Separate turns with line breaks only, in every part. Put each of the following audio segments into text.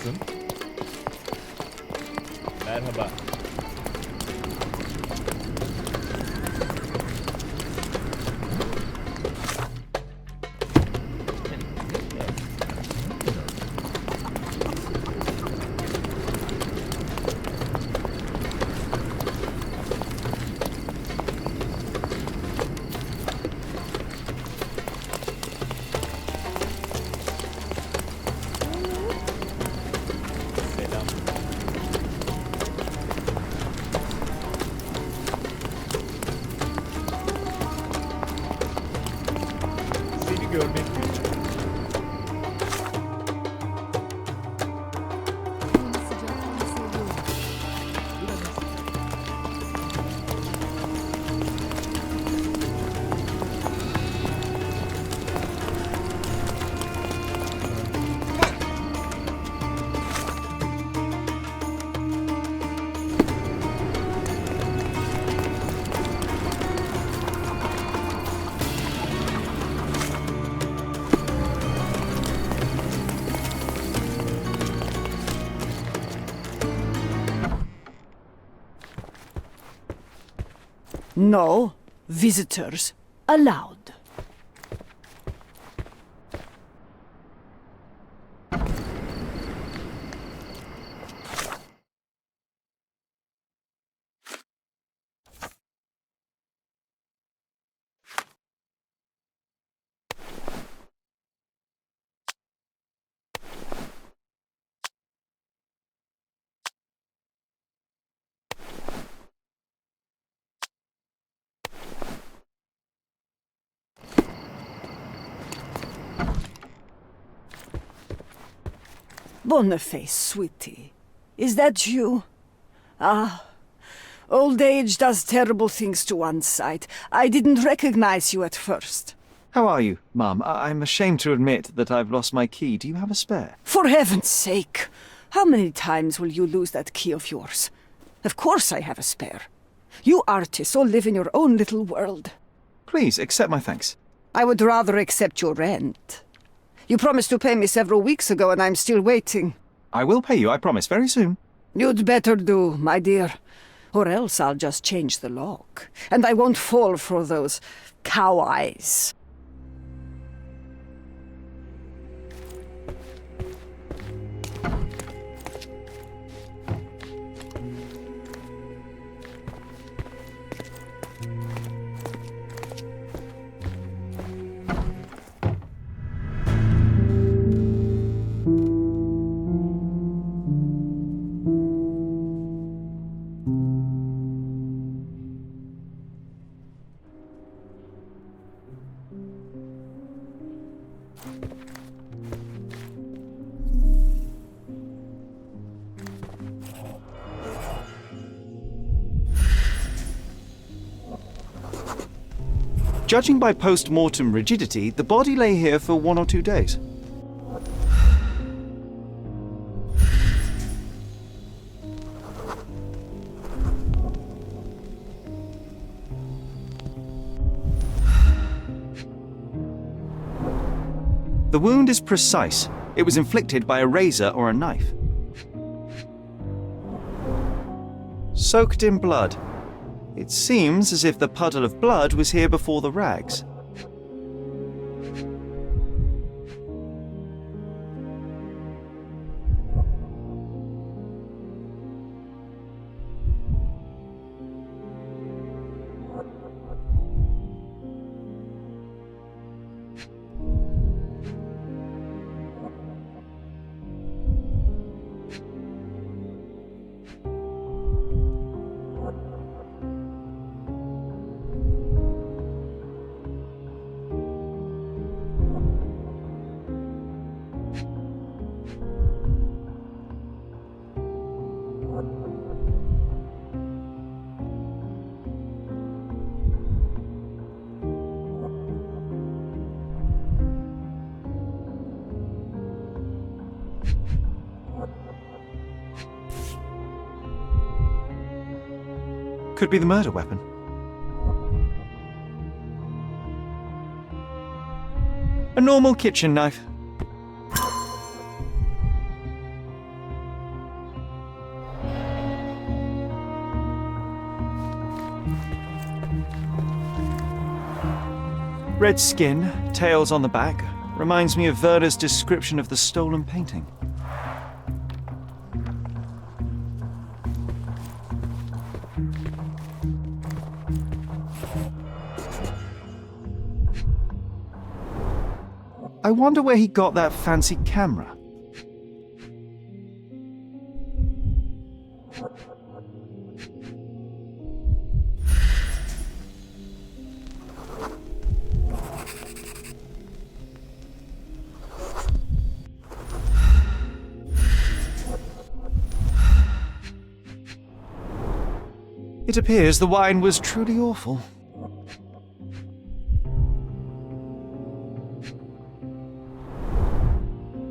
Nasılsın? Merhaba. Selam. Seni görmek güzel.
Sıcaklığını seviyorum.
No visitors allowed. Boniface, sweetie, is that you? Ah, old age does terrible things to one's sight. I didn't recognize you at first.
How are you, Mum? I'm ashamed to admit that I've lost my key. Do you have a spare?
For heaven's sake, how many times will you lose that key of yours? Of course I have a spare. You artists all live in your own little world.
Please, accept my thanks.
I would rather accept your rent. You promised to pay me several weeks ago, and I'm still waiting.
I will pay you, I promise, very soon.
You'd better do, my dear. Or else I'll just change the lock. And I won't fall for those cow eyes.
Judging by post-mortem rigidity, the body lay here for 1 or 2 days. The wound is precise. It was inflicted by a razor or a knife. Soaked in blood. It seems as if the puddle of blood was here before the rags. Could be the murder weapon. A normal kitchen knife. Red skin, tails on the back, reminds me of Werner's description of the stolen painting. I wonder where he got that fancy camera. It appears the wine was truly awful.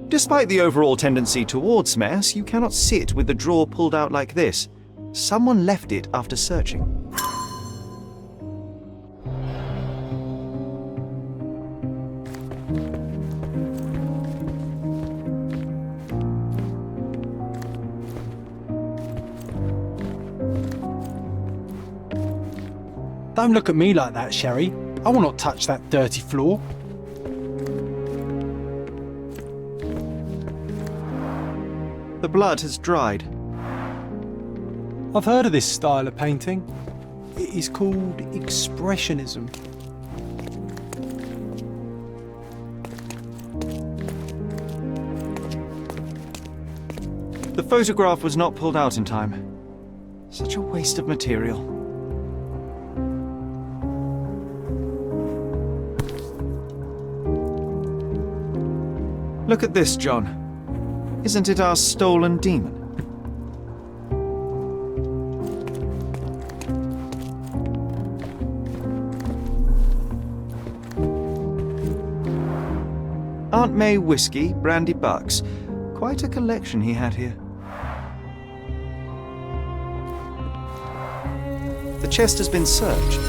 Despite the overall tendency towards mess, you cannot sit with the drawer pulled out like this. Someone left it after searching.
Don't look at me like that, Sherry. I will not touch that dirty floor.
The blood has dried.
I've heard of this style of painting. It is called expressionism.
The photograph was not pulled out in time. Such a waste of material. Look at this, John. Isn't it our stolen demon? Aunt May whiskey, brandy bucks. Quite a collection he had here. The chest has been searched.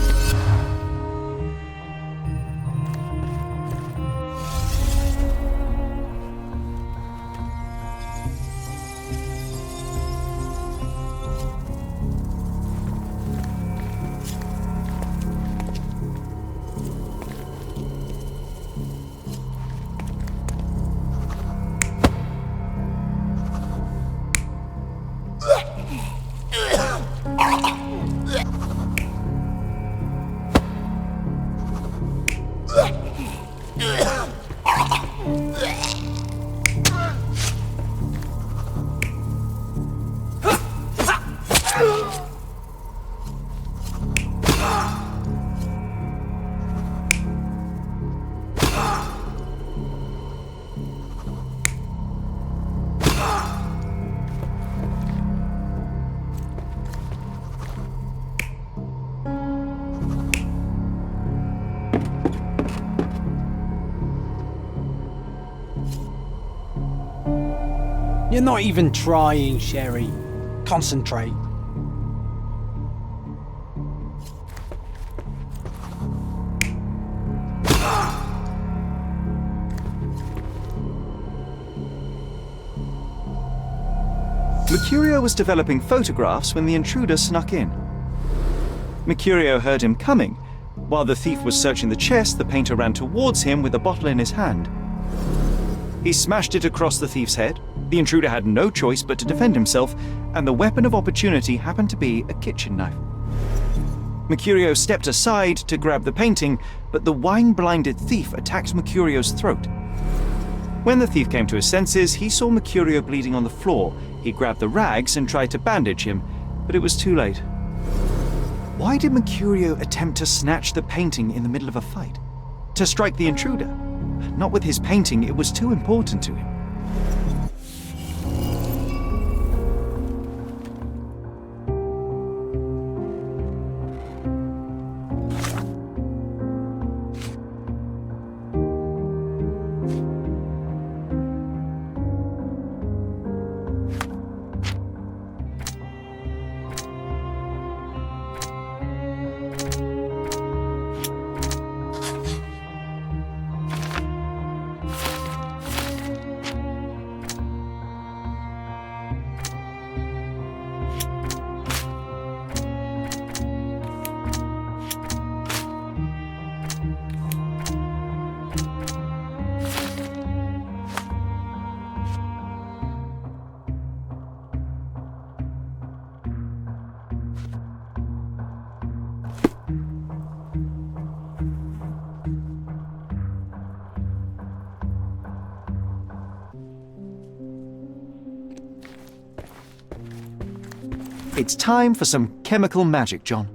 You're not even trying, Sherry. Concentrate.
Mercurio was developing photographs when the intruder snuck in. Mercurio heard him coming. While the thief was searching the chest, the painter ran towards him with a bottle in his hand. He smashed it across the thief's head. The intruder had no choice but to defend himself, and the weapon of opportunity happened to be a kitchen knife. Mercurio stepped aside to grab the painting, but the wine-blinded thief attacked Mercurio's throat. When the thief came to his senses, he saw Mercurio bleeding on the floor. He grabbed the rags and tried to bandage him, but it was too late. Why did Mercurio attempt to snatch the painting in the middle of a fight? To strike the intruder? Not with his painting, it was too important to him. It's time for some chemical magic, John.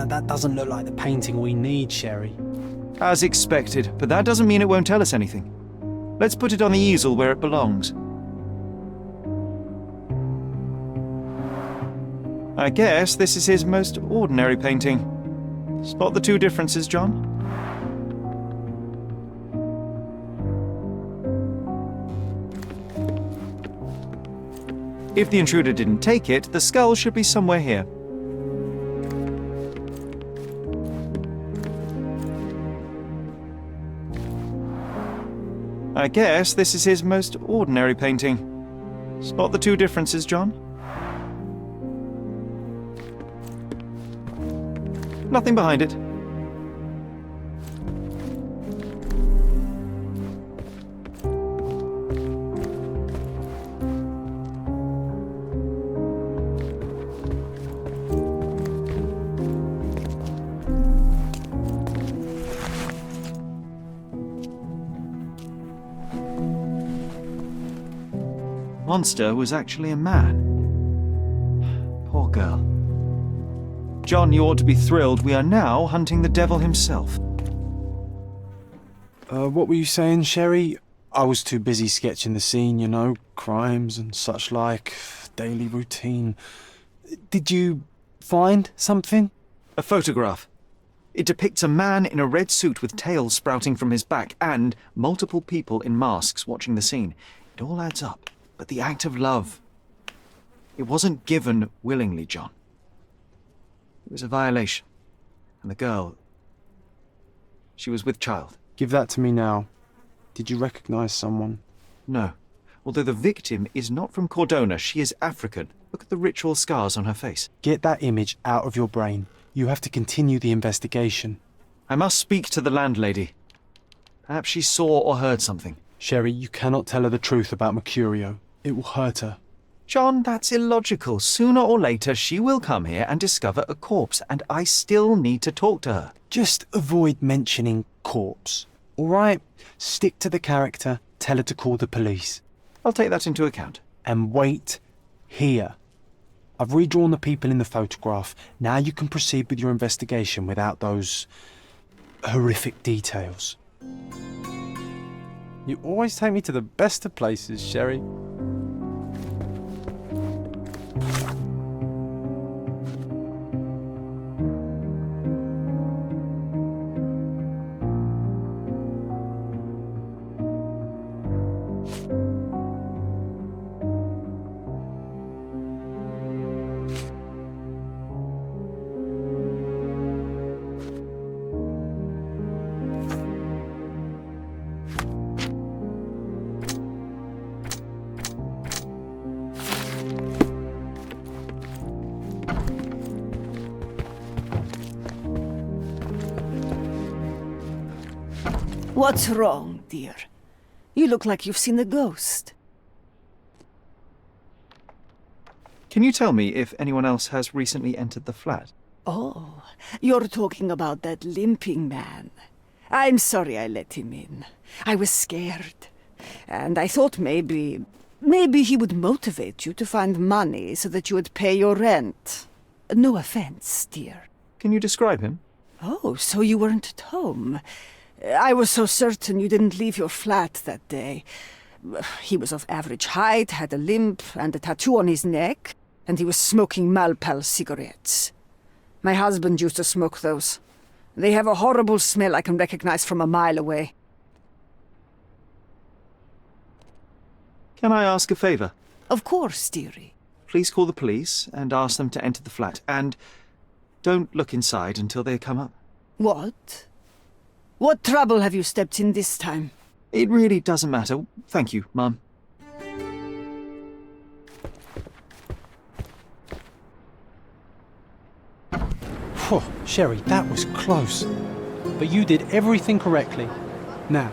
That doesn't look like the painting we need, Sherry.
As expected, but that doesn't mean it won't tell us anything. Let's put it on the easel where it belongs. I guess this is his most ordinary painting. Spot the two differences, John? If the intruder didn't take it, the skull should be somewhere here. I guess this is his most ordinary painting. Spot the two differences, John? Nothing behind it. Monster was actually a man. Poor girl. John, you ought to be thrilled. We are now hunting the devil himself.
What were you saying, Sherry? I was too busy sketching the scene, you know, crimes and such like, daily routine. Did you find something?
A photograph. It depicts a man in a red suit with tails sprouting from his back and multiple people in masks watching the scene. It all adds up. But the act of love, it wasn't given willingly, John. It was a violation. And the girl, she was with child.
Give that to me now. Did you recognize someone?
No. Although the victim is not from Cordona, she is African. Look at the ritual scars on her face.
Get that image out of your brain. You have to continue the investigation.
I must speak to the landlady. Perhaps she saw or heard something.
Sherry, you cannot tell her the truth about Mercurio. It will hurt her.
John, that's illogical. Sooner or later, she will come here and discover a corpse, and I still need to talk to her.
Just avoid mentioning corpse, all right? Stick to the character, tell her to call the police.
I'll take that into account.
And wait here. I've redrawn the people in the photograph. Now you can proceed with your investigation without those horrific details. You always take me to the best of places, Sherry.
What's wrong, dear? You look like you've seen a ghost.
Can you tell me if anyone else has recently entered the flat?
Oh, you're talking about that limping man. I'm sorry I let him in. I was scared. And I thought maybe he would motivate you to find money so that you would pay your rent. No offense, dear.
Can you describe him?
Oh, so you weren't at home. I was so certain you didn't leave your flat that day. He was of average height, had a limp and a tattoo on his neck, and he was smoking Malpal cigarettes. My husband used to smoke those. They have a horrible smell I can recognize from a mile away.
Can I ask a favor?
Of course, dearie.
Please call the police and ask them to enter the flat, and don't look inside until they come up.
What? What trouble have you stepped in this time?
It really doesn't matter. Thank you, Mum.
Phew, Sherry, that was close. But you did everything correctly. Now,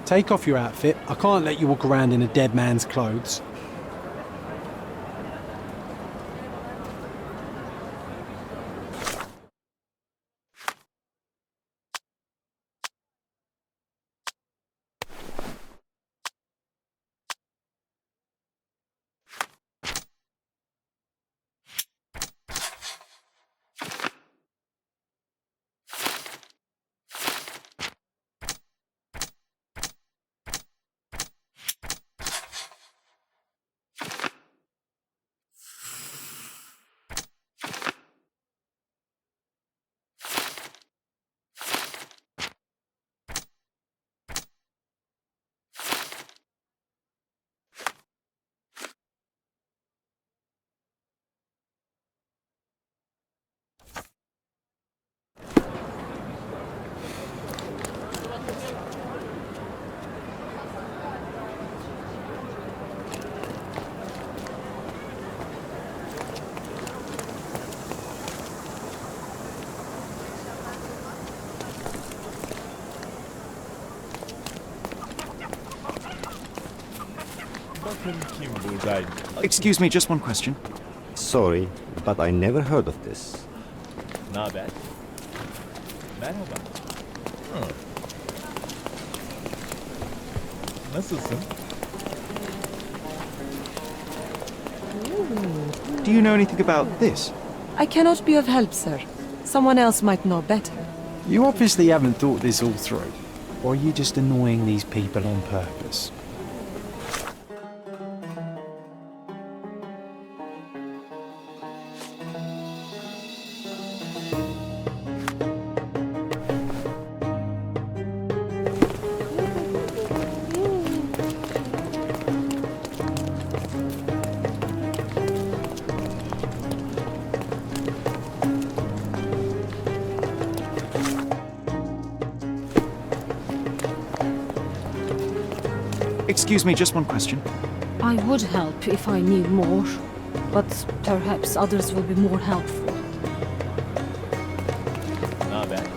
take off your outfit. I can't let you walk around in a dead man's clothes.
Bakın kim buradaydı.
Excuse me, just one question.
Sorry, but I never heard of this.
Naber? Merhaba. Hı. Nasılsın?
Do you know anything about this?
I cannot be of help, sir. Someone else might know better.
You obviously haven't thought this all through. Or are you just annoying these people on purpose?
Excuse me, just one question.
I would help if I knew more, but perhaps others will be more helpful.
Naber?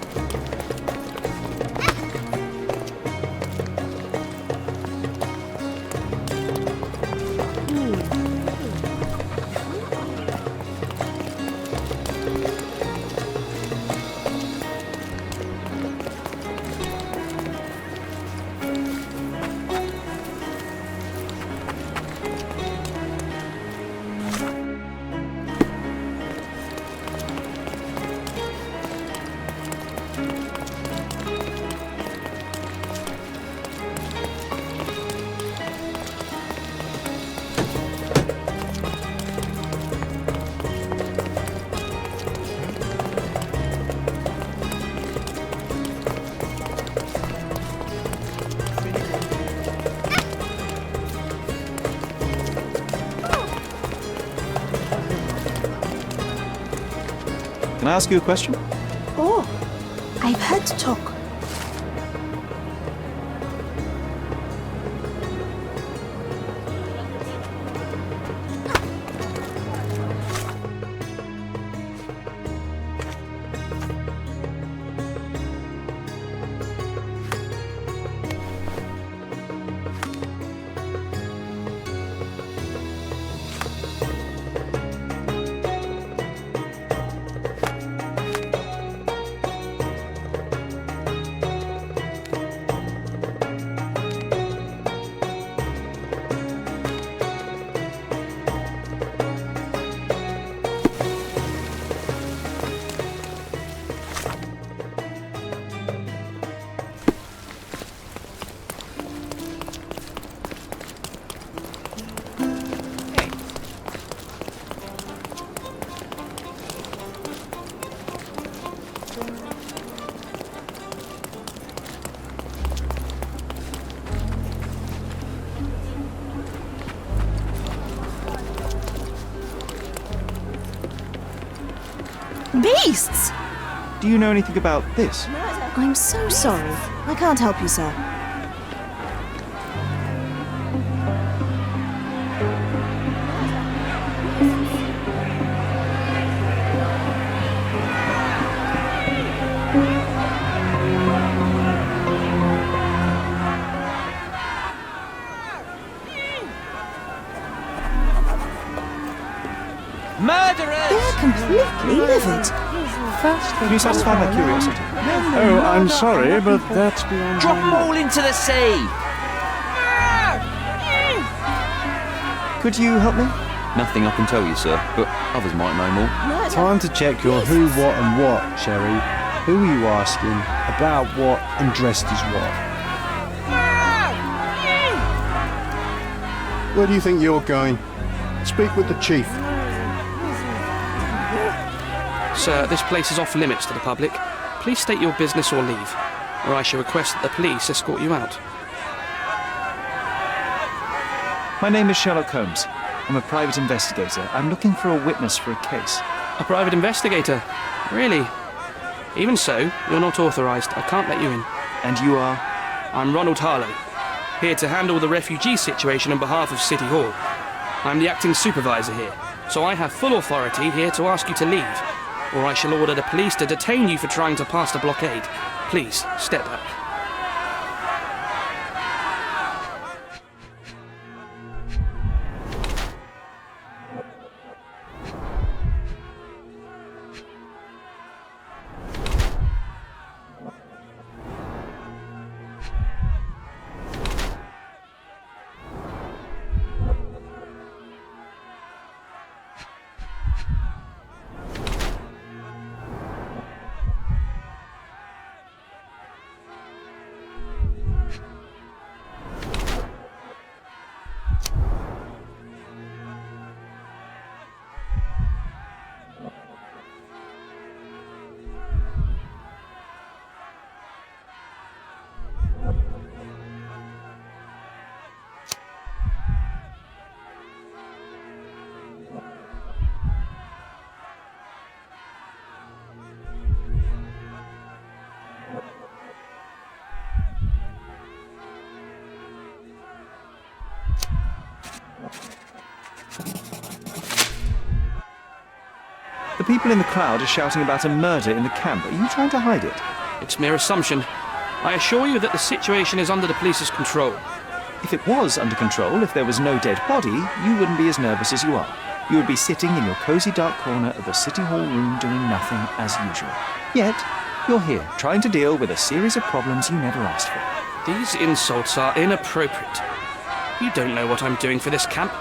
Can I ask you a question?
Oh, I've heard talk. Beasts!
Do you know anything about this?
I'm so sorry. I can't help you, sir.
Murderers!
They're completely livid.
Can you satisfy my curiosity?
Oh, I'm sorry, but that's beyond
Drop
my
them all into the sea!
Could you help me?
Nothing I can tell you, sir, but others might know more.
Time to check your who, what and what, Sherry. Who are you asking, about what and dressed as what?
Where do you think you're going? Speak with the chief.
Sir, this place is off limits to the public. Please state your business or leave, or I shall request that the police escort you out.
My name is Sherlock Holmes. I'm a private investigator. I'm looking for a witness for a case.
A private investigator? Really? Even so, you're not authorised. I can't let you in.
And you are?
I'm Ronald Harlow, here to handle the refugee situation on behalf of City Hall. I'm the acting supervisor here, so I have full authority here to ask you to leave, or I shall order the police to detain you for trying to pass the blockade. Please, step back.
The people in the crowd are shouting about a murder in the camp. Are you trying to hide it?
It's mere assumption. I assure you that the situation is under the police's control.
If it was under control, if there was no dead body, you wouldn't be as nervous as you are. You would be sitting in your cosy dark corner of the City Hall room doing nothing as usual. Yet, you're here, trying to deal with a series of problems you never asked for.
These insults are inappropriate. You don't know what I'm doing for this camp.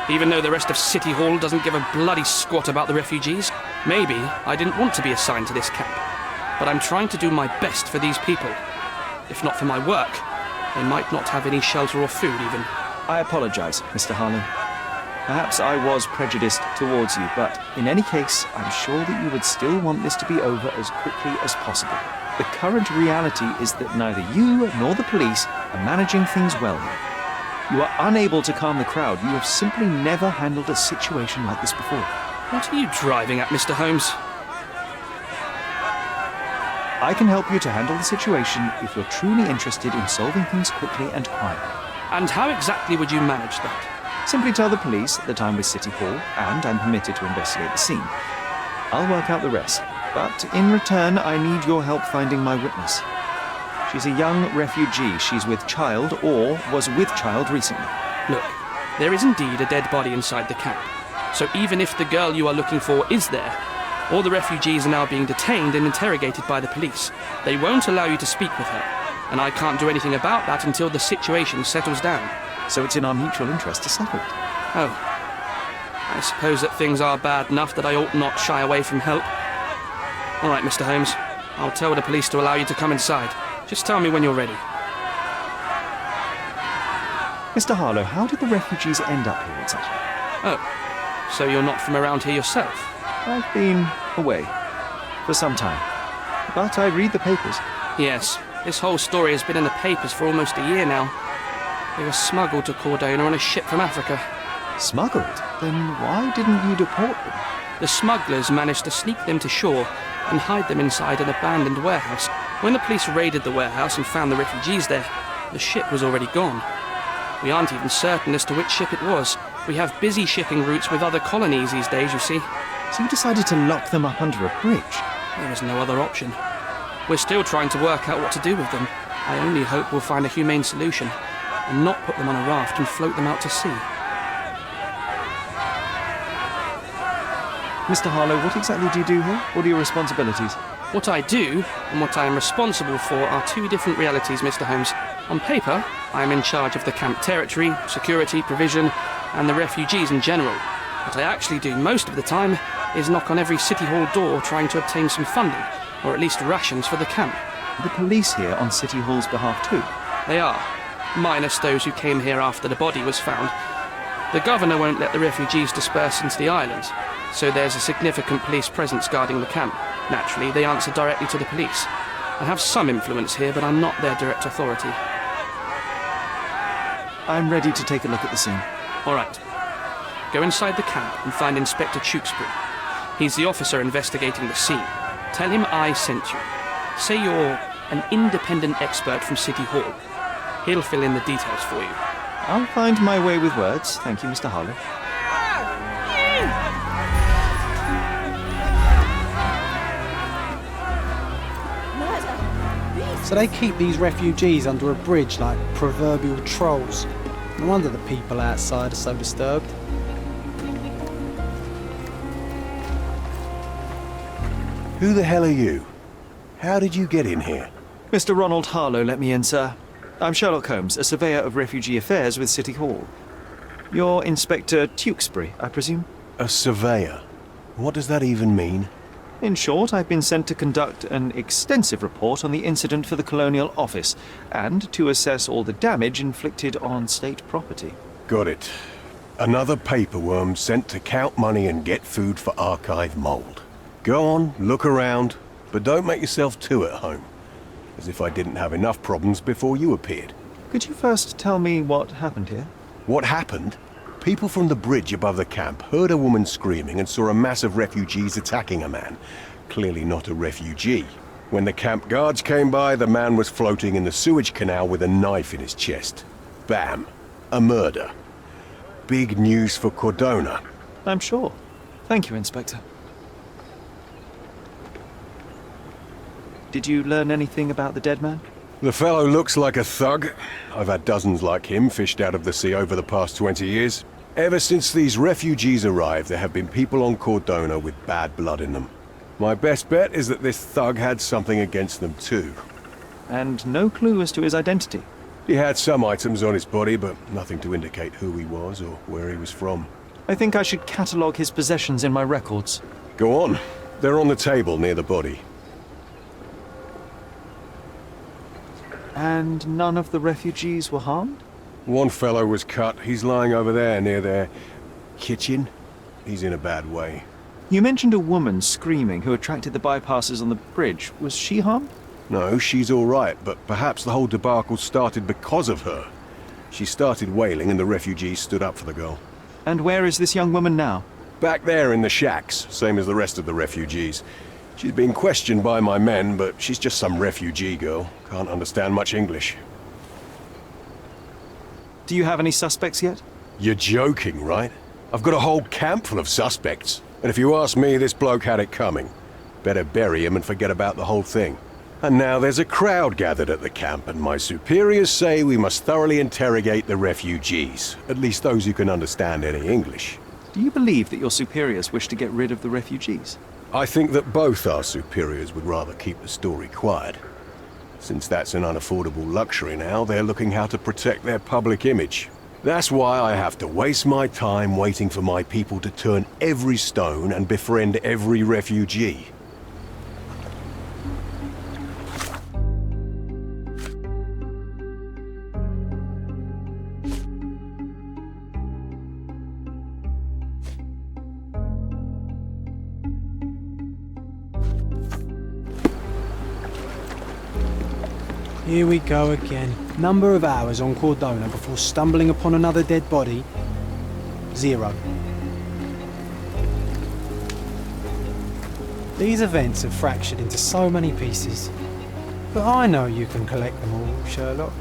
Even though the rest of City Hall doesn't give a bloody squat about the refugees, maybe I didn't want to be assigned to this camp. But I'm trying to do my best for these people. If not for my work, they might not have any shelter or food even.
I apologize, Mr. Harlow. Perhaps I was prejudiced towards you, but in any case, I'm sure that you would still want this to be over as quickly as possible. The current reality is that neither you nor the police are managing things well here. You are unable to calm the crowd. You have simply never handled a situation like this before.
What are you driving at, Mr. Holmes?
I can help you to handle the situation if you're truly interested in solving things quickly and quietly.
And how exactly would you manage that?
Simply tell the police that I'm with City Hall and I'm permitted to investigate the scene. I'll work out the rest, but in return I need your help finding my witness. She's a young refugee. She's with child or was with child recently.
Look, there is indeed a dead body inside the camp. So even if the girl you are looking for is there, all the refugees are now being detained and interrogated by the police. They won't allow you to speak with her, and I can't do anything about that until the situation settles down.
So it's in our mutual interest to settle it.
Oh. I suppose that things are bad enough that I ought not shy away from help. All right, Mr. Holmes. I'll tell the police to allow you to come inside. Just tell me when you're ready.
Mr. Harlow, how did the refugees end up here exactly?
Oh, so you're not from around here yourself?
I've been away for some time, but I read the papers.
Yes, this whole story has been in the papers for almost a year now. They were smuggled to Cordona on a ship from Africa.
Smuggled? Then why didn't you deport them?
The smugglers managed to sneak them to shore and hide them inside an abandoned warehouse. When the police raided the warehouse and found the refugees there, the ship was already gone. We aren't even certain as to which ship it was. We have busy shipping routes with other colonies these days, you see.
So you decided to lock them up under a bridge?
There was no other option. We're still trying to work out what to do with them. I only hope we'll find a humane solution and not put them on a raft and float them out to sea.
Mr. Harlow, what exactly do you do here? What are your responsibilities?
What I do and what I am responsible for are two different realities, Mr. Holmes. On paper, I am in charge of the camp territory, security, provision, and the refugees in general. What I actually do most of the time is knock on every City Hall door trying to obtain some funding, or at least rations for the camp.
The police here on City Hall's behalf too?
They are, minus those who came here after the body was found. The governor won't let the refugees disperse into the islands, so there's a significant police presence guarding the camp. Naturally, they answer directly to the police. I have some influence here, but I'm not their direct authority.
I'm ready to take a look at the scene.
All right. Go inside the camp and find Inspector Tewkesbury. He's the officer investigating the scene. Tell him I sent you. Say you're an independent expert from City Hall. He'll fill in the details for you.
I'll find my way with words. Thank you, Mr. Harlow.
So they keep these refugees under a bridge like proverbial trolls. No wonder the people outside are so disturbed.
Who the hell are you? How did you get in here?
Mr. Ronald Harlow let me in, sir. I'm Sherlock Holmes, a surveyor of refugee affairs with City Hall. You're Inspector Tewkesbury, I presume?
A surveyor? What does that even mean?
In short, I've been sent to conduct an extensive report on the incident for the Colonial Office and to assess all the damage inflicted on state property.
Got it. Another paperworm sent to count money and get food for archive mold. Go on, look around, but don't make yourself too at home. As if I didn't have enough problems before you appeared.
Could you first tell me what happened here?
What happened? People from the bridge above the camp heard a woman screaming and saw a mass of refugees attacking a man. Clearly not a refugee. When the camp guards came by, the man was floating in the sewage canal with a knife in his chest. Bam. A murder. Big news for Cordona.
I'm sure. Thank you, Inspector. Did you learn anything about the dead man?
The fellow looks like a thug. I've had dozens like him fished out of the sea over the past 20 years. Ever since these refugees arrived, there have been people on Cordona with bad blood in them. My best bet is that this thug had something against them too.
And no clue as to his identity?
He had some items on his body, but nothing to indicate who he was or where he was from.
I think I should catalogue his possessions in my records.
Go on. They're on the table near the body.
And none of the refugees were harmed?
One fellow was cut. He's lying over there near their kitchen. He's in a bad way.
You mentioned a woman screaming who attracted the bypassers on the bridge. Was she harmed?
No, she's all right, but perhaps the whole debacle started because of her. She started wailing and the refugees stood up for the girl.
And where is this young woman now?
Back there in the shacks, same as the rest of the refugees. She's been questioned by my men, but she's just some refugee girl. Can't understand much English.
Do you have any suspects yet?
You're joking, right? I've got a whole camp full of suspects. And if you ask me, this bloke had it coming. Better bury him and forget about the whole thing. And now there's a crowd gathered at the camp, and my superiors say we must thoroughly interrogate the refugees. At least those who can understand any English.
Do you believe that your superiors wish to get rid of the refugees?
I think that both our superiors would rather keep the story quiet. Since that's an unaffordable luxury now, they're looking how to protect their public image. That's why I have to waste my time waiting for my people to turn every stone and befriend every refugee.
Here we go again. Number of hours on Cordona before stumbling upon another dead body? 0. These events have fractured into so many pieces. But I know you can collect them all, Sherlock.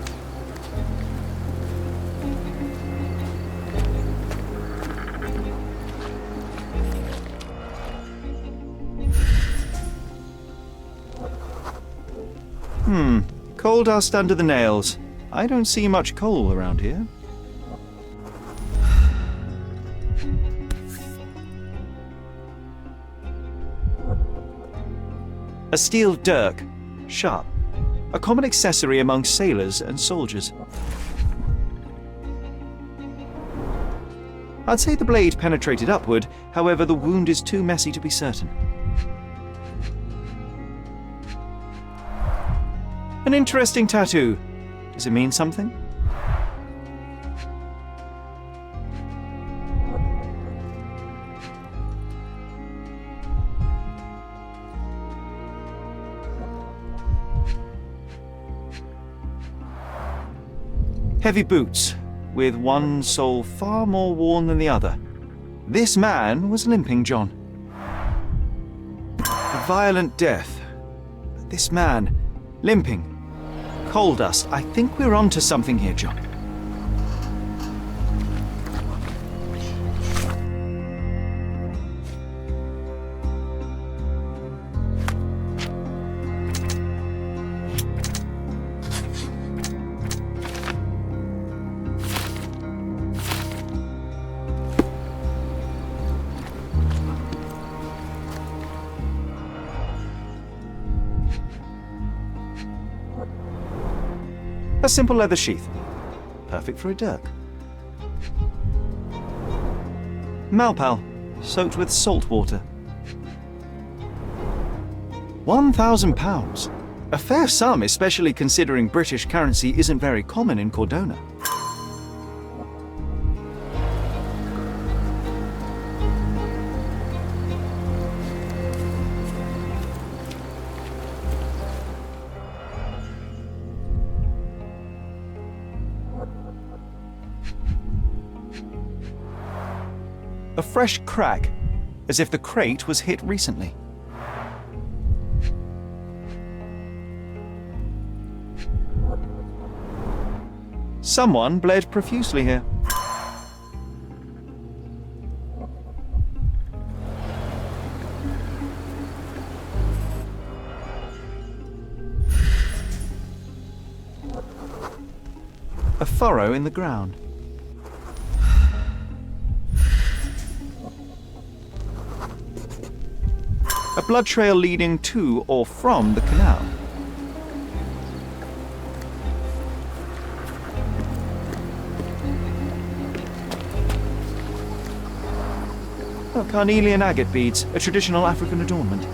Coal dust under the nails. I don't see much coal around here. A steel dirk, sharp, a common accessory among sailors and soldiers. I'd say the blade penetrated upward, however the wound is too messy to be certain. An interesting tattoo. Does it mean something? Heavy boots, with one sole far more worn than the other. This man was limping John. A violent death. But this man, limping. Coal dust. I think we're onto something here, John. A simple leather sheath. Perfect for a dirk. Malpal, soaked with salt water. £1,000. A fair sum, especially considering British currency isn't very common in Cordona. A fresh crack, as if the crate was hit recently. Someone bled profusely here. A furrow in the ground. A blood trail leading to or from the canal. Oh, carnelian agate beads, a traditional African adornment.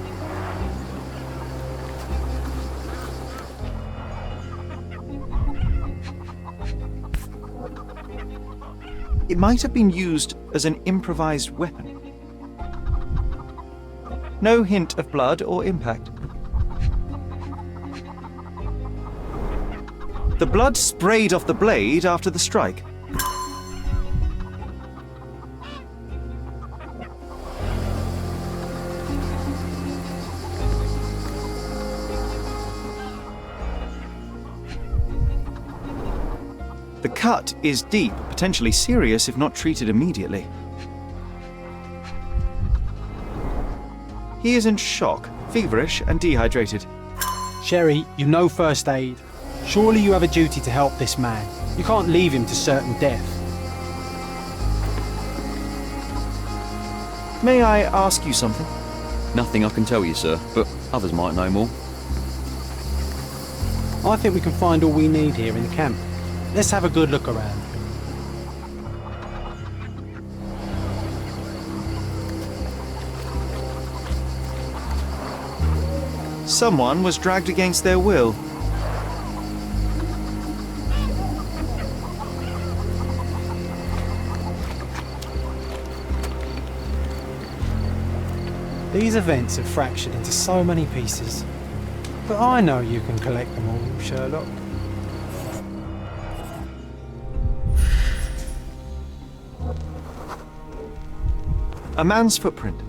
It might have been used as an improvised weapon. No hint of blood or impact. The blood sprayed off the blade after the strike. The cut is deep, potentially serious if not treated immediately. He is in shock, feverish and dehydrated.
Sherry, you know first aid. Surely you have a duty to help this man. You can't leave him to certain death.
May I ask you something?
Nothing I can tell you, sir, but others might know more.
I think we can find all we need here in the camp. Let's have a good look around.
Someone was dragged against their will.
These events are fractured into so many pieces. But I know you can collect them all, Sherlock.
A man's footprint.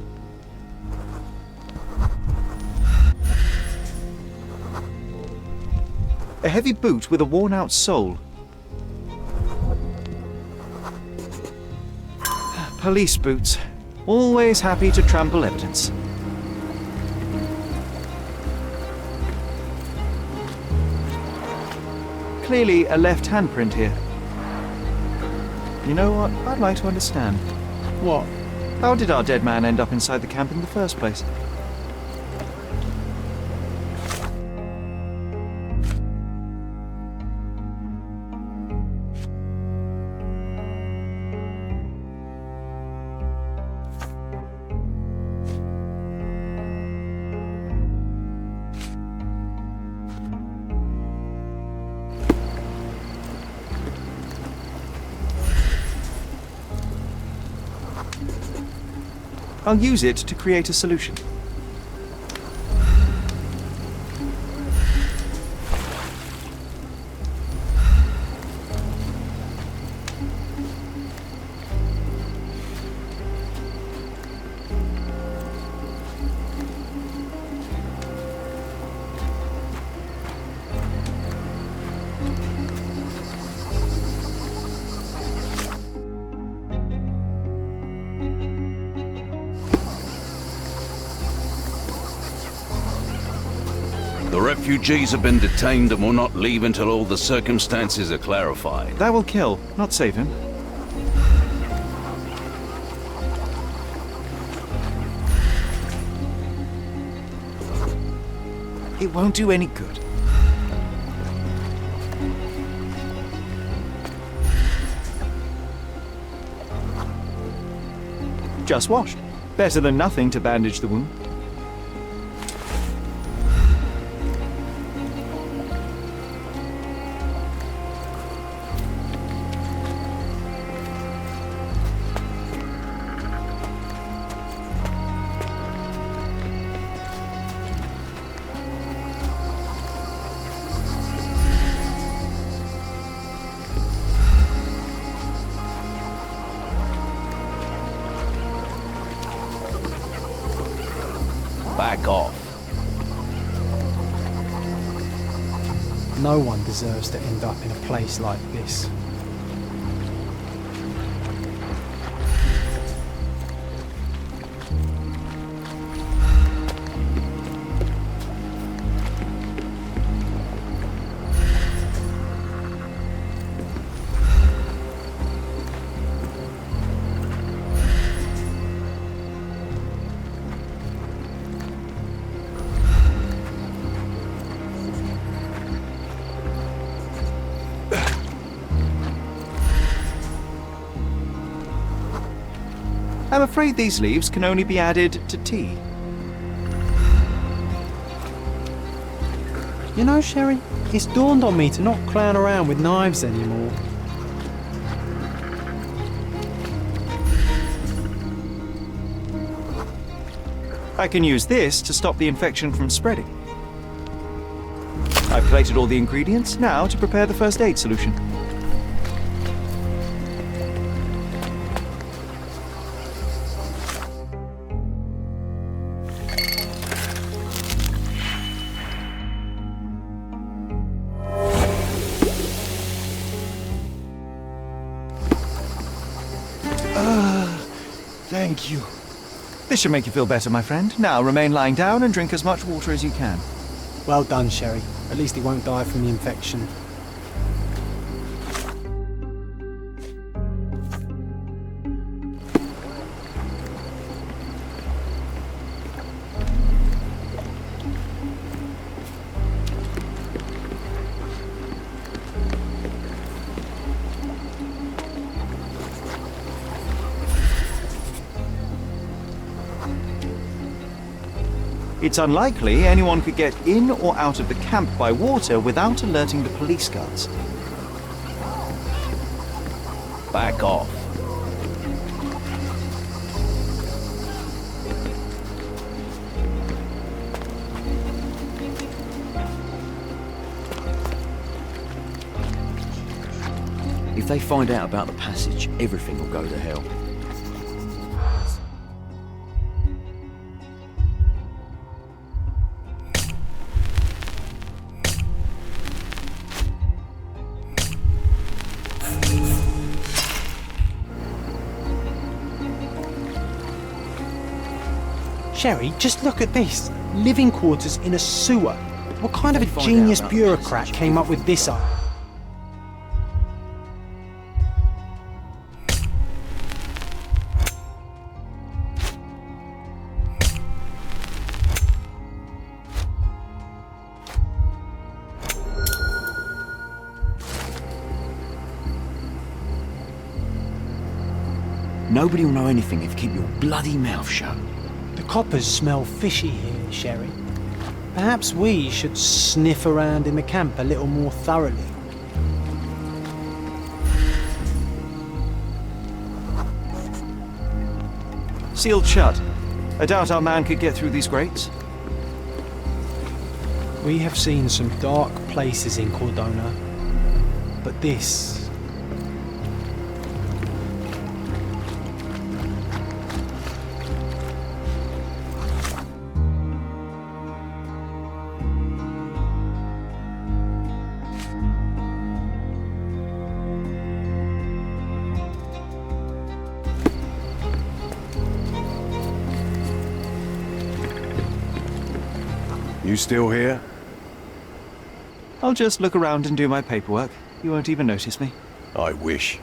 A heavy boot with a worn-out sole. Police boots. Always happy to trample evidence. Clearly a left handprint here. You know what? I'd like to understand.
What?
How did our dead man end up inside the camp in the first place? I'll use it to create a solution.
The refugees have been detained and will not leave until all the circumstances are clarified.
That will kill, not save him. It won't do any good. Just washed. Better than nothing to bandage the wound.
Back off.
No one deserves to end up in a place like this.
I'm afraid these leaves can only be added to tea.
You know, Sherry, it's dawned on me to not clown around with knives anymore.
I can use this to stop the infection from spreading. I've collated all the ingredients, now to prepare the first aid solution.
Thank you.
This should make you feel better, my friend. Now remain lying down and drink as much water as you can.
Well done, Sherry. At least he won't die from the infection.
It's unlikely anyone could get in or out of the camp by water without alerting the police guards.
Back off. If they find out about the passage, everything will go to hell.
Sherry, just look at this. Living quarters in a sewer. What kind of a genius bureaucrat came up with this up?
Nobody will know anything if you keep your bloody mouth shut.
The coppers smell fishy here, Sherry. Perhaps we should sniff around in the camp a little more thoroughly.
Sealed shut. I doubt our man could get through these grates.
We have seen some dark places in Cordona, but this...
You still here?
I'll just look around and do my paperwork. You won't even notice me.
I wish.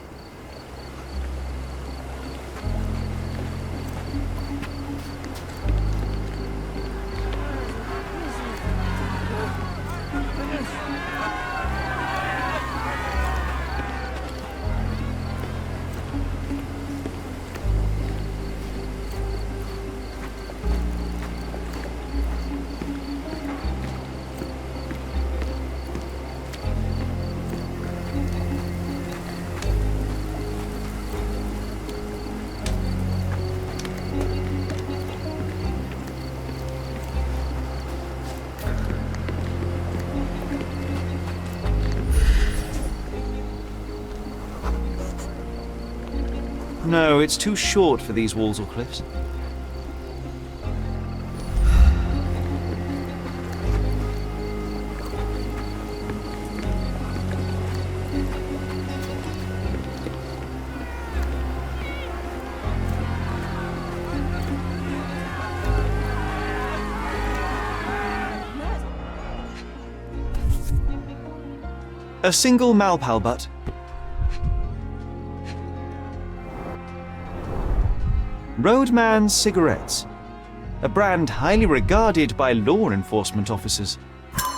No, it's too short for these walls or cliffs. A single Malpal butt. Roadman Cigarettes, a brand highly regarded by law enforcement officers.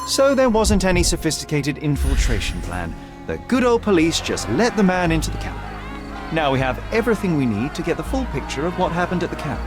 So there wasn't any sophisticated infiltration plan. The good old police just let the man into the camp. Now we have everything we need to get the full picture of what happened at the camp.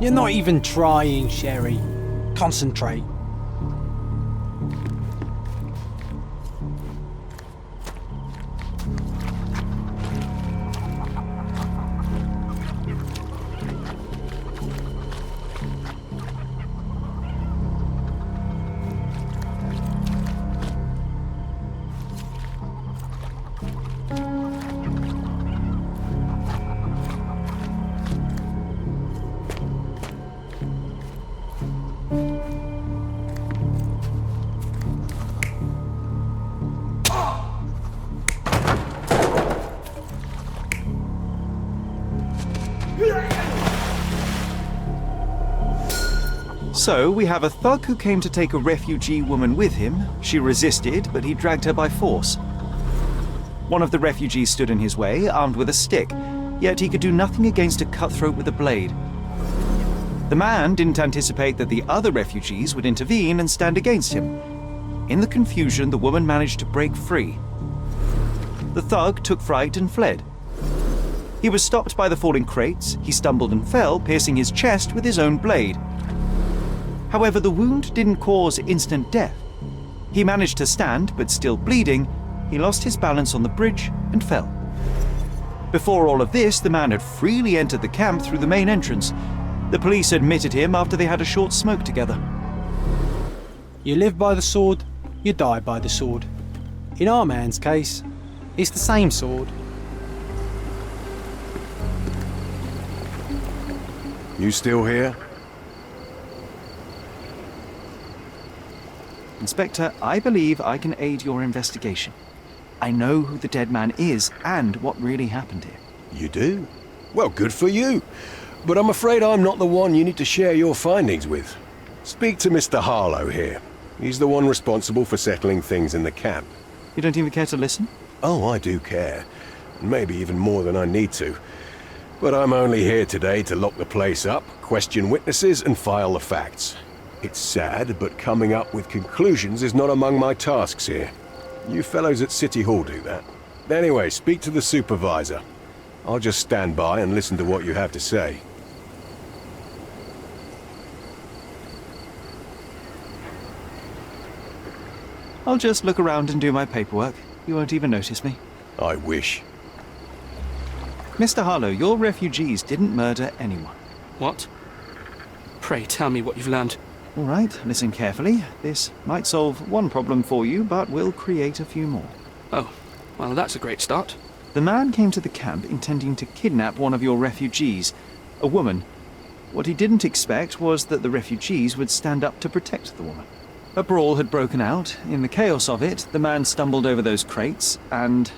You're not even trying, Sherry. Concentrate.
So, we have a thug who came to take a refugee woman with him. She resisted, but he dragged her by force. One of the refugees stood in his way, armed with a stick, yet he could do nothing against a cutthroat with a blade. The man didn't anticipate that the other refugees would intervene and stand against him. In the confusion, the woman managed to break free. The thug took fright and fled. He was stopped by the falling crates. He stumbled and fell, piercing his chest with his own blade. However, the wound didn't cause instant death. He managed to stand, but still bleeding, he lost his balance on the bridge and fell. Before all of this, the man had freely entered the camp through the main entrance. The police admitted him after they had a short smoke together.
You live by the sword, you die by the sword. In our man's case, it's the same sword.
You still here?
Inspector, I believe I can aid your investigation. I know who the dead man is and what really happened here.
You do? Well, good for you. But I'm afraid I'm not the one you need to share your findings with. Speak to Mr. Harlow here. He's the one responsible for settling things in the camp.
You don't even care to listen?
Oh, I do care. Maybe even more than I need to. But I'm only here today to lock the place up, question witnesses, and file the facts. It's sad, but coming up with conclusions is not among my tasks here. You fellows at City Hall do that. Anyway, speak to the supervisor. I'll just stand by and listen to what you have to say.
I'll just look around and do my paperwork. You won't even notice me.
I wish.
Mr. Harlow, your refugees didn't murder anyone.
What? Pray tell me what you've learned.
All right, listen carefully. This might solve one problem for you, but will create a few more.
Oh, well, that's a great start.
The man came to the camp intending to kidnap one of your refugees, a woman. What he didn't expect was that the refugees would stand up to protect the woman. A brawl had broken out. In the chaos of it, the man stumbled over those crates and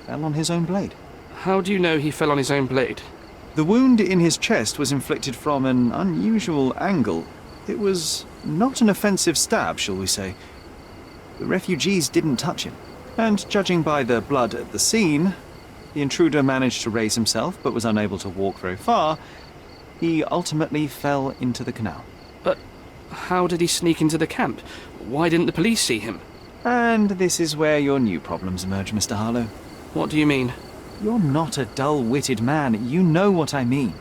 fell on his own blade.
How do you know he fell on his own blade?
The wound in his chest was inflicted from an unusual angle. It was not an offensive stab, shall we say. The refugees didn't touch him. And judging by the blood at the scene, the intruder managed to raise himself but was unable to walk very far. He ultimately fell into the canal.
But how did he sneak into the camp? Why didn't the police see him?
And this is where your new problems emerge, Mr. Harlow.
What do you mean?
You're not a dull-witted man. You know what I mean.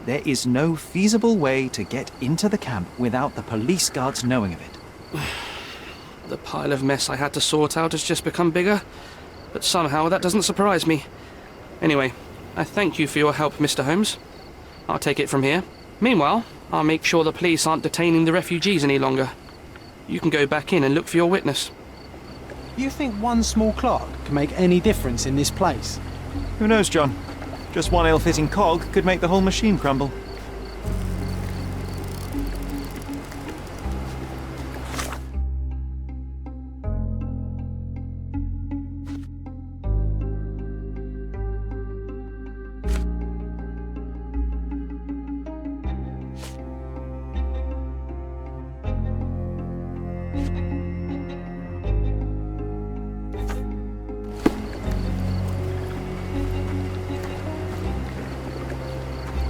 There is no feasible way to get into the camp without the police guards knowing of it.
The pile of mess I had to sort out has just become bigger, but somehow that doesn't surprise me. Anyway, I thank you for your help, Mr. Holmes. I'll take it from here. Meanwhile, I'll make sure the police aren't detaining the refugees any longer. You can go back in and look for your witness.
You think one small clock can make any difference in this place?
Who knows, John? Just one ill-fitting cog could make the whole machine crumble.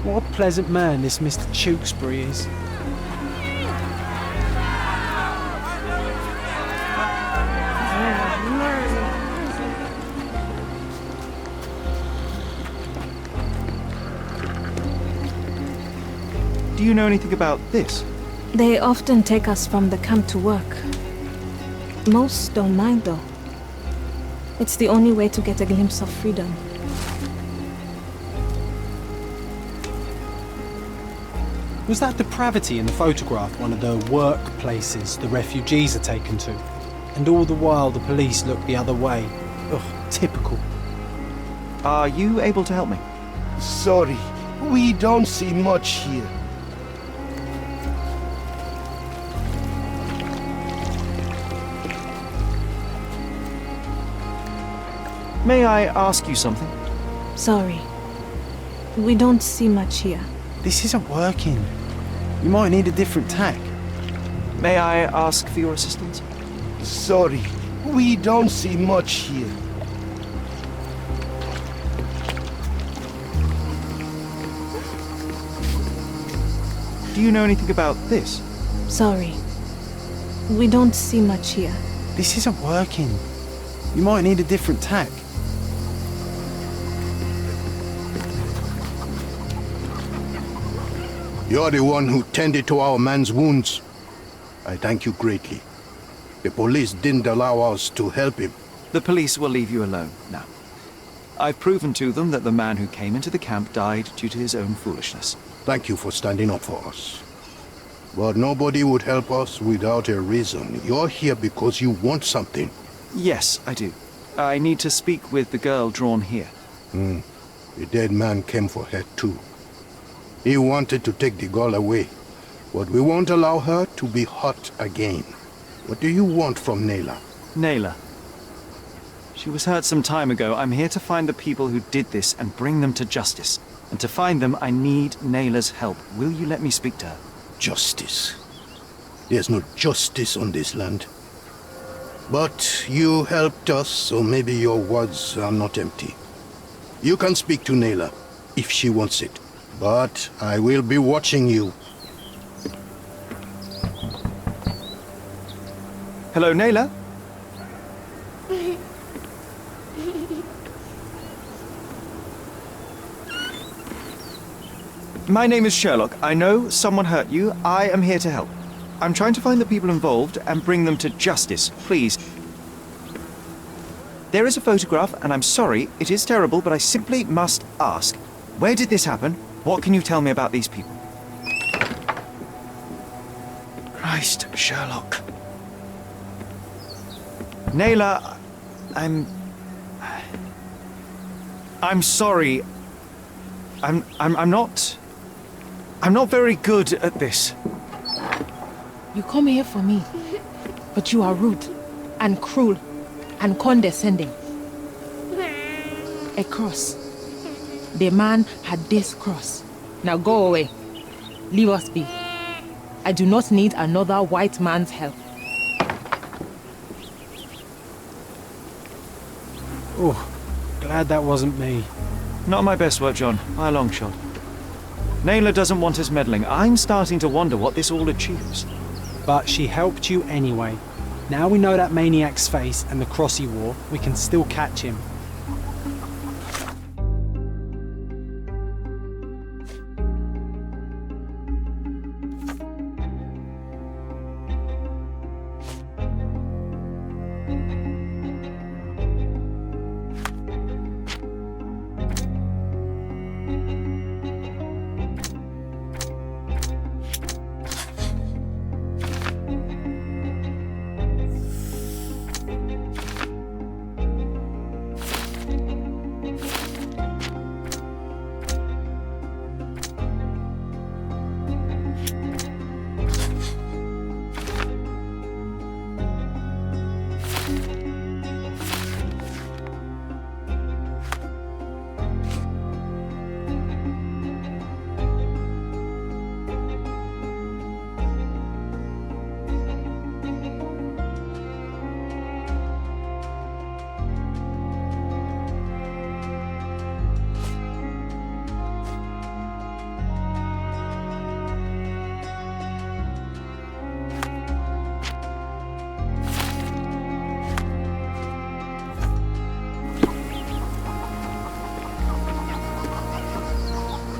What a pleasant man this Mr. Tewkesbury is.
Do you know anything about this?
They often take us from the camp to work. Most don't mind, though. It's the only way to get a glimpse of freedom.
Was that depravity in the photograph one of the workplaces the refugees are taken to? And all the while the police look the other way. Ugh, typical.
Are you able to help me?
Sorry, we don't see much here.
May I ask you something?
Sorry. We don't see much here.
This isn't working. You might need a different tack.
May I ask for your assistance?
Sorry, we don't see much here.
Do you know anything about this?
Sorry. We don't see much here.
This isn't working. You might need a different tack.
You're the one who tended to our man's wounds. I thank you greatly. The police didn't allow us to help him.
The police will leave you alone now. I've proven to them that the man who came into the camp died due to his own foolishness.
Thank you for standing up for us. But nobody would help us without a reason. You're here because you want something.
Yes, I do. I need to speak with the girl drawn here.
The dead man came for her too. He wanted to take the girl away, but we won't allow her to be hurt again. What do you want from Nayla?
Nayla. She was hurt some time ago. I'm here to find the people who did this and bring them to justice. And to find them, I need Nayla's help. Will you let me speak to her?
Justice. There's no justice on this land. But you helped us, so maybe your words are not empty. You can speak to Nayla, if she wants it. But I will be watching you.
Hello, Nayla? My name is Sherlock. I know someone hurt you. I am here to help. I'm trying to find the people involved and bring them to justice. Please. There is a photograph, and I'm sorry, it is terrible, but I simply must ask. Where did this happen? What can you tell me about these people? Christ, Sherlock. Nayla, I'm sorry. I'm not very good at this.
You come here for me, but you are rude and cruel and condescending. A cross. The man had this cross. Now go away. Leave us be. I do not need another white man's help.
Oh, glad that wasn't me.
Not my best work, John, by a long shot. Nayla doesn't want us meddling. I'm starting to wonder what this all achieves.
But she helped you anyway. Now we know that maniac's face and the cross he wore, we can still catch him.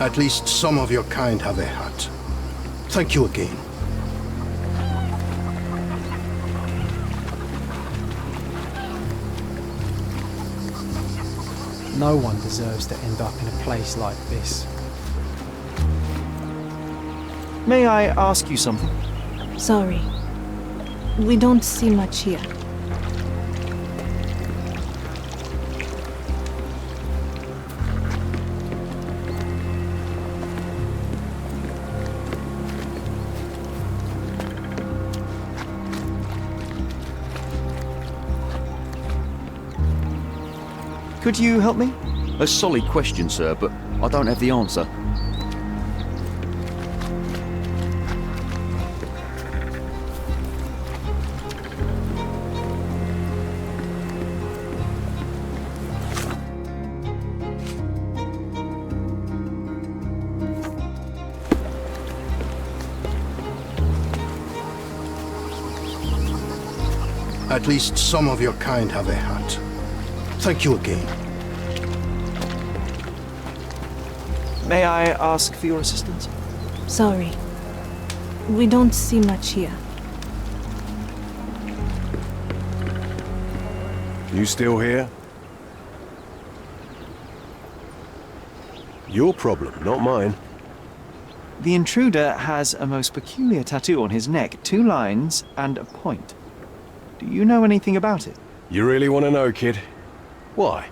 At least some of your kind have a heart. Thank you again.
No one deserves to end up in a place like this.
May I ask you something?
Sorry. We don't see much here.
Could you help me?
A solid question, sir, but I don't have the answer.
At least some of your kind have a hat. Thank you again.
May I ask for your assistance?
Sorry. We don't see much here.
You still here? Your problem, not mine.
The intruder has a most peculiar tattoo on his neck, 2 lines and a point. Do you know anything about it?
You really want to know, kid? Why?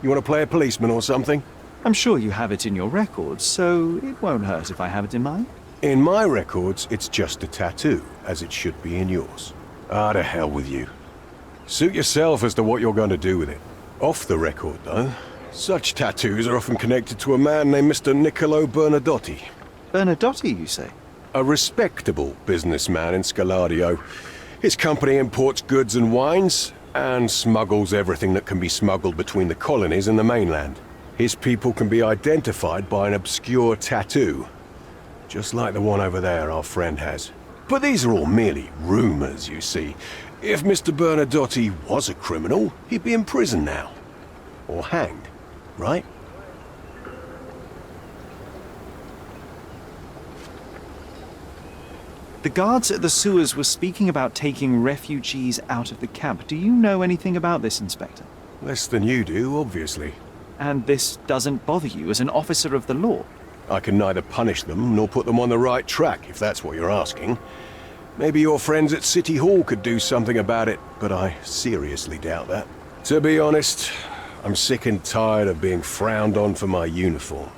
You want to play a policeman or something?
I'm sure you have it in your records, so it won't hurt if I have it in mine.
In my records, it's just a tattoo, as it should be in yours. Ah, to hell with you. Suit yourself as to what you're going to do with it. Off the record, though, such tattoos are often connected to a man named Mr. Niccolo Bernadotti.
Bernadotti, you say?
A respectable businessman in Scaladio. His company imports goods and wines, and smuggles everything that can be smuggled between the colonies and the mainland. His people can be identified by an obscure tattoo, just like the one over there our friend has. But these are all merely rumors, you see. If Mr. Bernadotti was a criminal, he'd be in prison now. Or hanged, right?
The guards at the sewers were speaking about taking refugees out of the camp. Do you know anything about this, Inspector?
Less than you do, obviously.
And this doesn't bother you as an officer of the law?
I can neither punish them nor put them on the right track, if that's what you're asking. Maybe your friends at City Hall could do something about it, but I seriously doubt that. To be honest, I'm sick and tired of being frowned on for my uniform.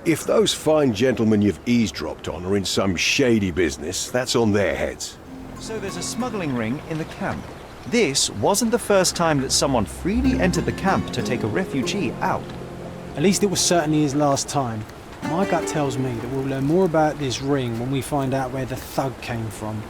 If those fine gentlemen you've eavesdropped on are in some shady business, that's on their heads.
So there's a smuggling ring in the camp. This wasn't the first time that someone freely entered the camp to take a refugee out.
At least it was certainly his last time. My gut tells me that we'll learn more about this ring when we find out where the thug came from.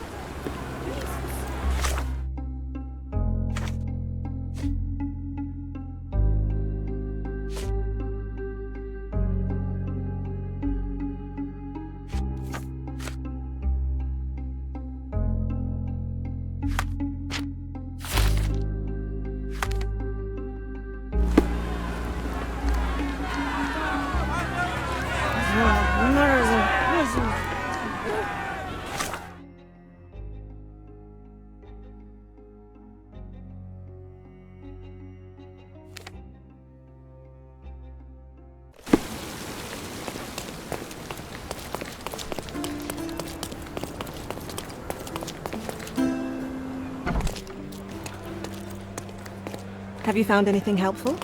Have you found anything helpful?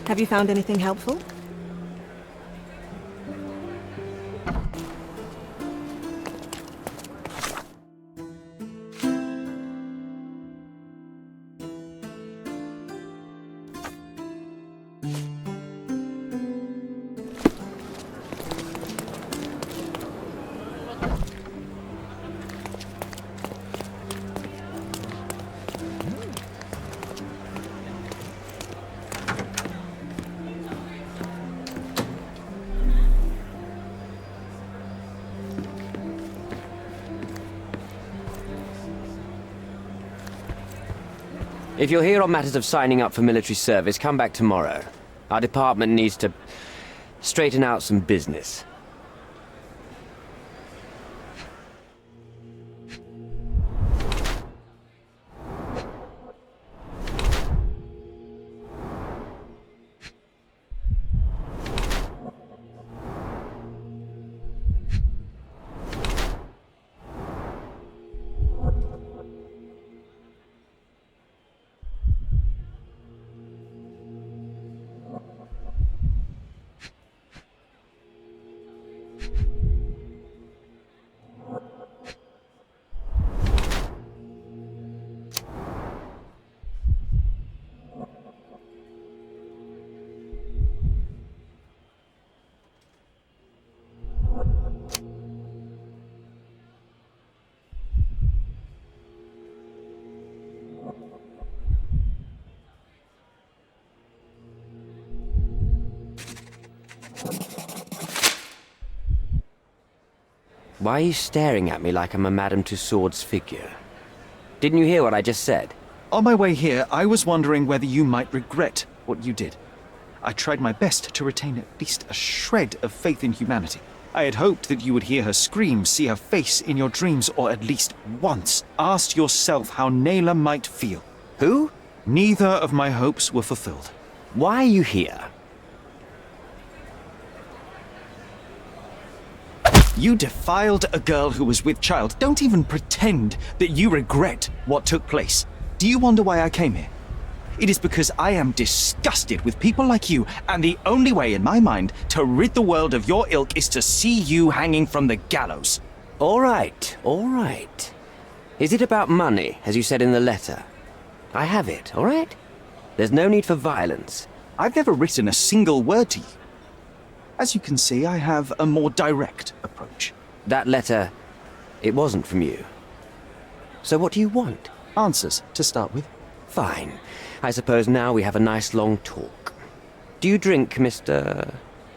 Have you found anything helpful?
If you're here on matters of signing up for military service, come back tomorrow. Our department needs to straighten out some business. Why are you staring at me like I'm a Madame Tussauds figure? Didn't you hear what I just said?
On my way here, I was wondering whether you might regret what you did. I tried my best to retain at least a shred of faith in humanity. I had hoped that you would hear her scream, see her face in your dreams, or at least once ask yourself how Naylor might feel.
Who?
Neither of my hopes were fulfilled.
Why are you here?
You defiled a girl who was with child. Don't even pretend that you regret what took place. Do you wonder why I came here? It is because I am disgusted with people like you, and the only way in my mind to rid the world of your ilk is to see you hanging from the gallows.
All right, all right. Is it about money, as you said in the letter? I have it, all right? There's no need for violence.
I've never written a single word to you. As you can see, I have a more direct approach.
That letter, it wasn't from you. So what do you want?
Answers, to start with.
Fine. I suppose now we have a nice long talk. Do you drink, Mr.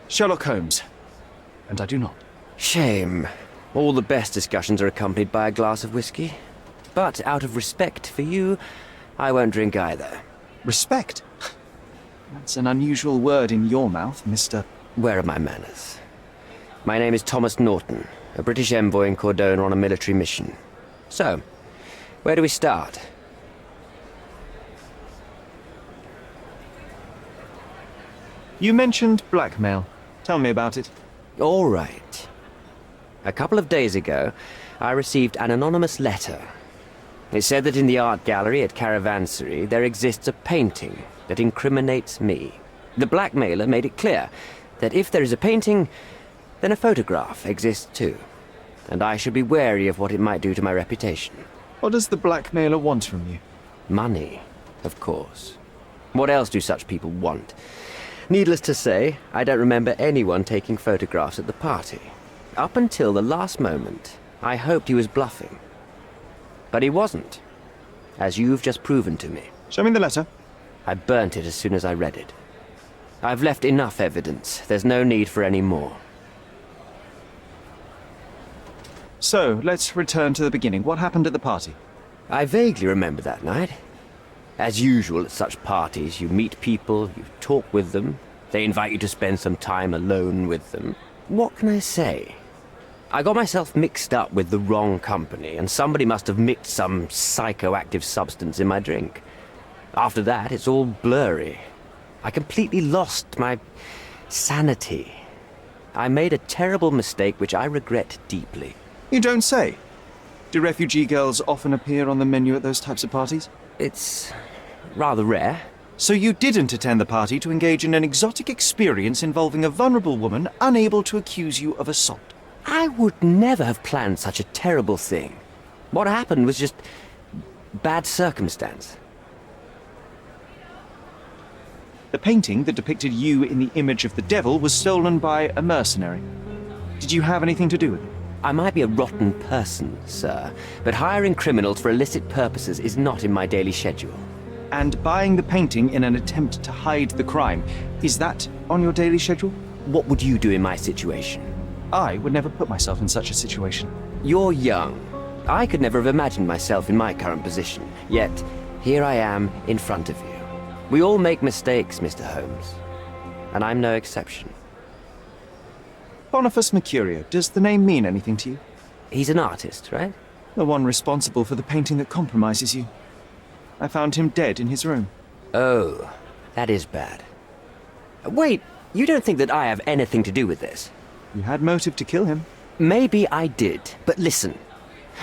Sherlock Holmes. And I do not.
Shame. All the best discussions are accompanied by a glass of whiskey. But out of respect for you, I won't drink either.
Respect? That's an unusual word in your mouth, Mr.
Where are my manners? My name is Thomas Norton, a British envoy in Cordona on a military mission. So, where do we start?
You mentioned blackmail. Tell me about it.
All right. A couple of days ago, I received an anonymous letter. It said that in the art gallery at Caravansary there exists a painting that incriminates me. The blackmailer made it clear that if there is a painting, then a photograph exists too. And I should be wary of what it might do to my reputation.
What does the blackmailer want from you?
Money, of course. What else do such people want? Needless to say, I don't remember anyone taking photographs at the party. Up until the last moment, I hoped he was bluffing. But he wasn't, as you've just proven to me.
Show me the letter.
I burnt it as soon as I read it. I've left enough evidence. There's no need for any more.
So, let's return to the beginning. What happened at the party?
I vaguely remember that night. As usual at such parties, you meet people, you talk with them, they invite you to spend some time alone with them. What can I say? I got myself mixed up with the wrong company, and somebody must have mixed some psychoactive substance in my drink. After that, it's all blurry. I completely lost my sanity. I made a terrible mistake which I regret deeply.
You don't say. Do refugee girls often appear on the menu at those types of parties?
It's rather rare.
So you didn't attend the party to engage in an exotic experience involving a vulnerable woman unable to accuse you of assault?
I would never have planned such a terrible thing. What happened was just bad circumstance.
The painting that depicted you in the image of the devil was stolen by a mercenary. Did you have anything to do with it?
I might be a rotten person, sir, but hiring criminals for illicit purposes is not in my daily schedule.
And buying the painting in an attempt to hide the crime, is that on your daily schedule?
What would you do in my situation?
I would never put myself in such a situation.
You're young. I could never have imagined myself in my current position. Yet, here I am in front of you. We all make mistakes, Mr. Holmes, and I'm no exception.
Boniface Mercurio, does the name mean anything to you?
He's an artist, right?
The one responsible for the painting that compromises you. I found him dead in his room.
Oh, that is bad. Wait, you don't think that I have anything to do with this?
You had motive to kill him.
Maybe I did, but listen.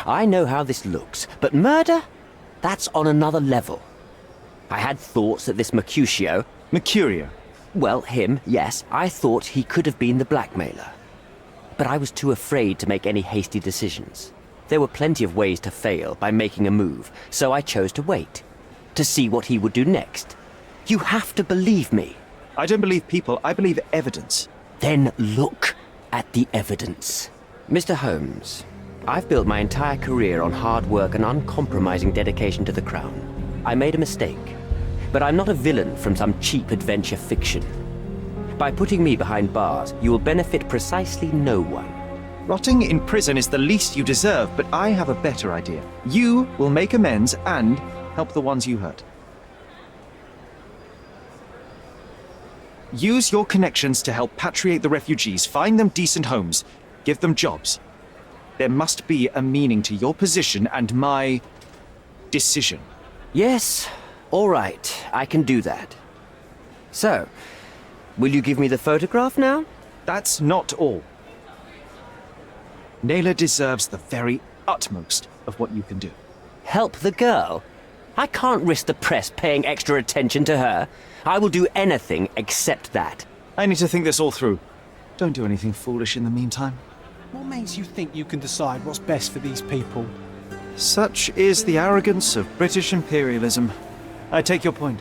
I know how this looks, but murder? That's on another level. I had thoughts that this Mercutio...
Mercurio?
Well, him, yes. I thought he could have been the blackmailer. But I was too afraid to make any hasty decisions. There were plenty of ways to fail by making a move, so I chose to wait. To see what he would do next. You have to believe me.
I don't believe people, I believe evidence.
Then look at the evidence. Mr. Holmes, I've built my entire career on hard work and uncompromising dedication to the Crown. I made a mistake, but I'm not a villain from some cheap adventure fiction. By putting me behind bars, you will benefit precisely no one.
Rotting in prison is the least you deserve, but I have a better idea. You will make amends and help the ones you hurt. Use your connections to help patriate the refugees, find them decent homes, give them jobs. There must be a meaning to your position and my decision.
Yes, all right, I can do that. So, will you give me the photograph now?
That's not all. Naylor deserves the very utmost of what you can do.
Help the girl? I can't risk the press paying extra attention to her. I will do anything except that.
I need to think this all through. Don't do anything foolish in the meantime.
What makes you think you can decide what's best for these people?
Such is the arrogance of British imperialism. I take your point.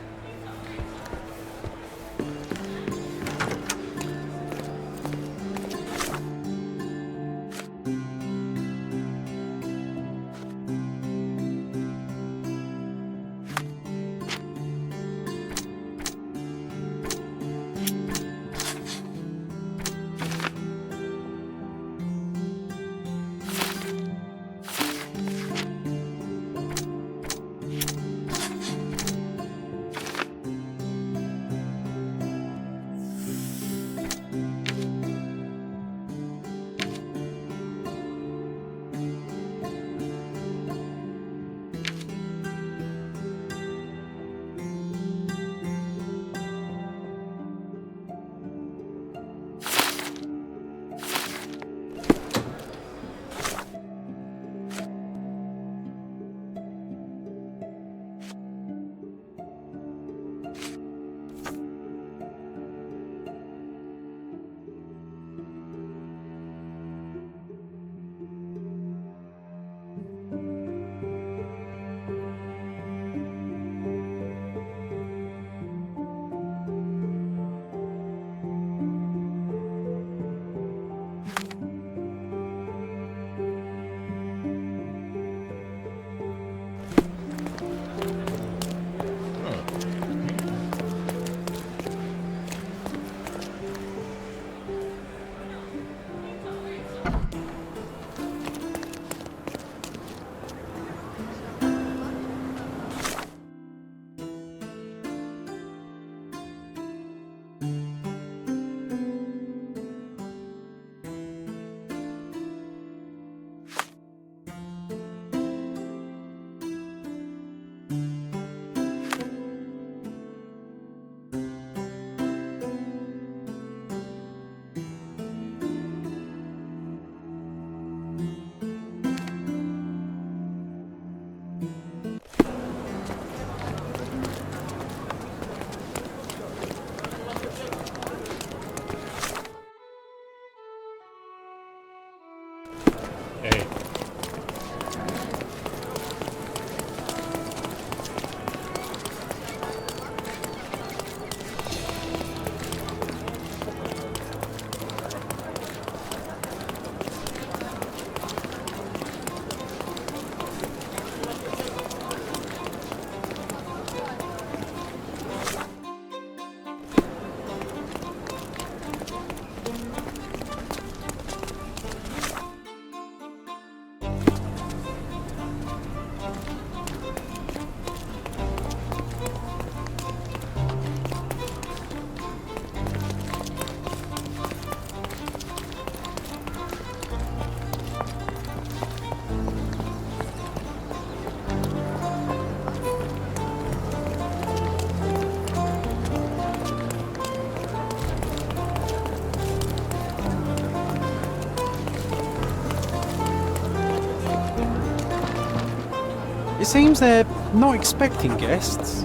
It seems they're not expecting guests.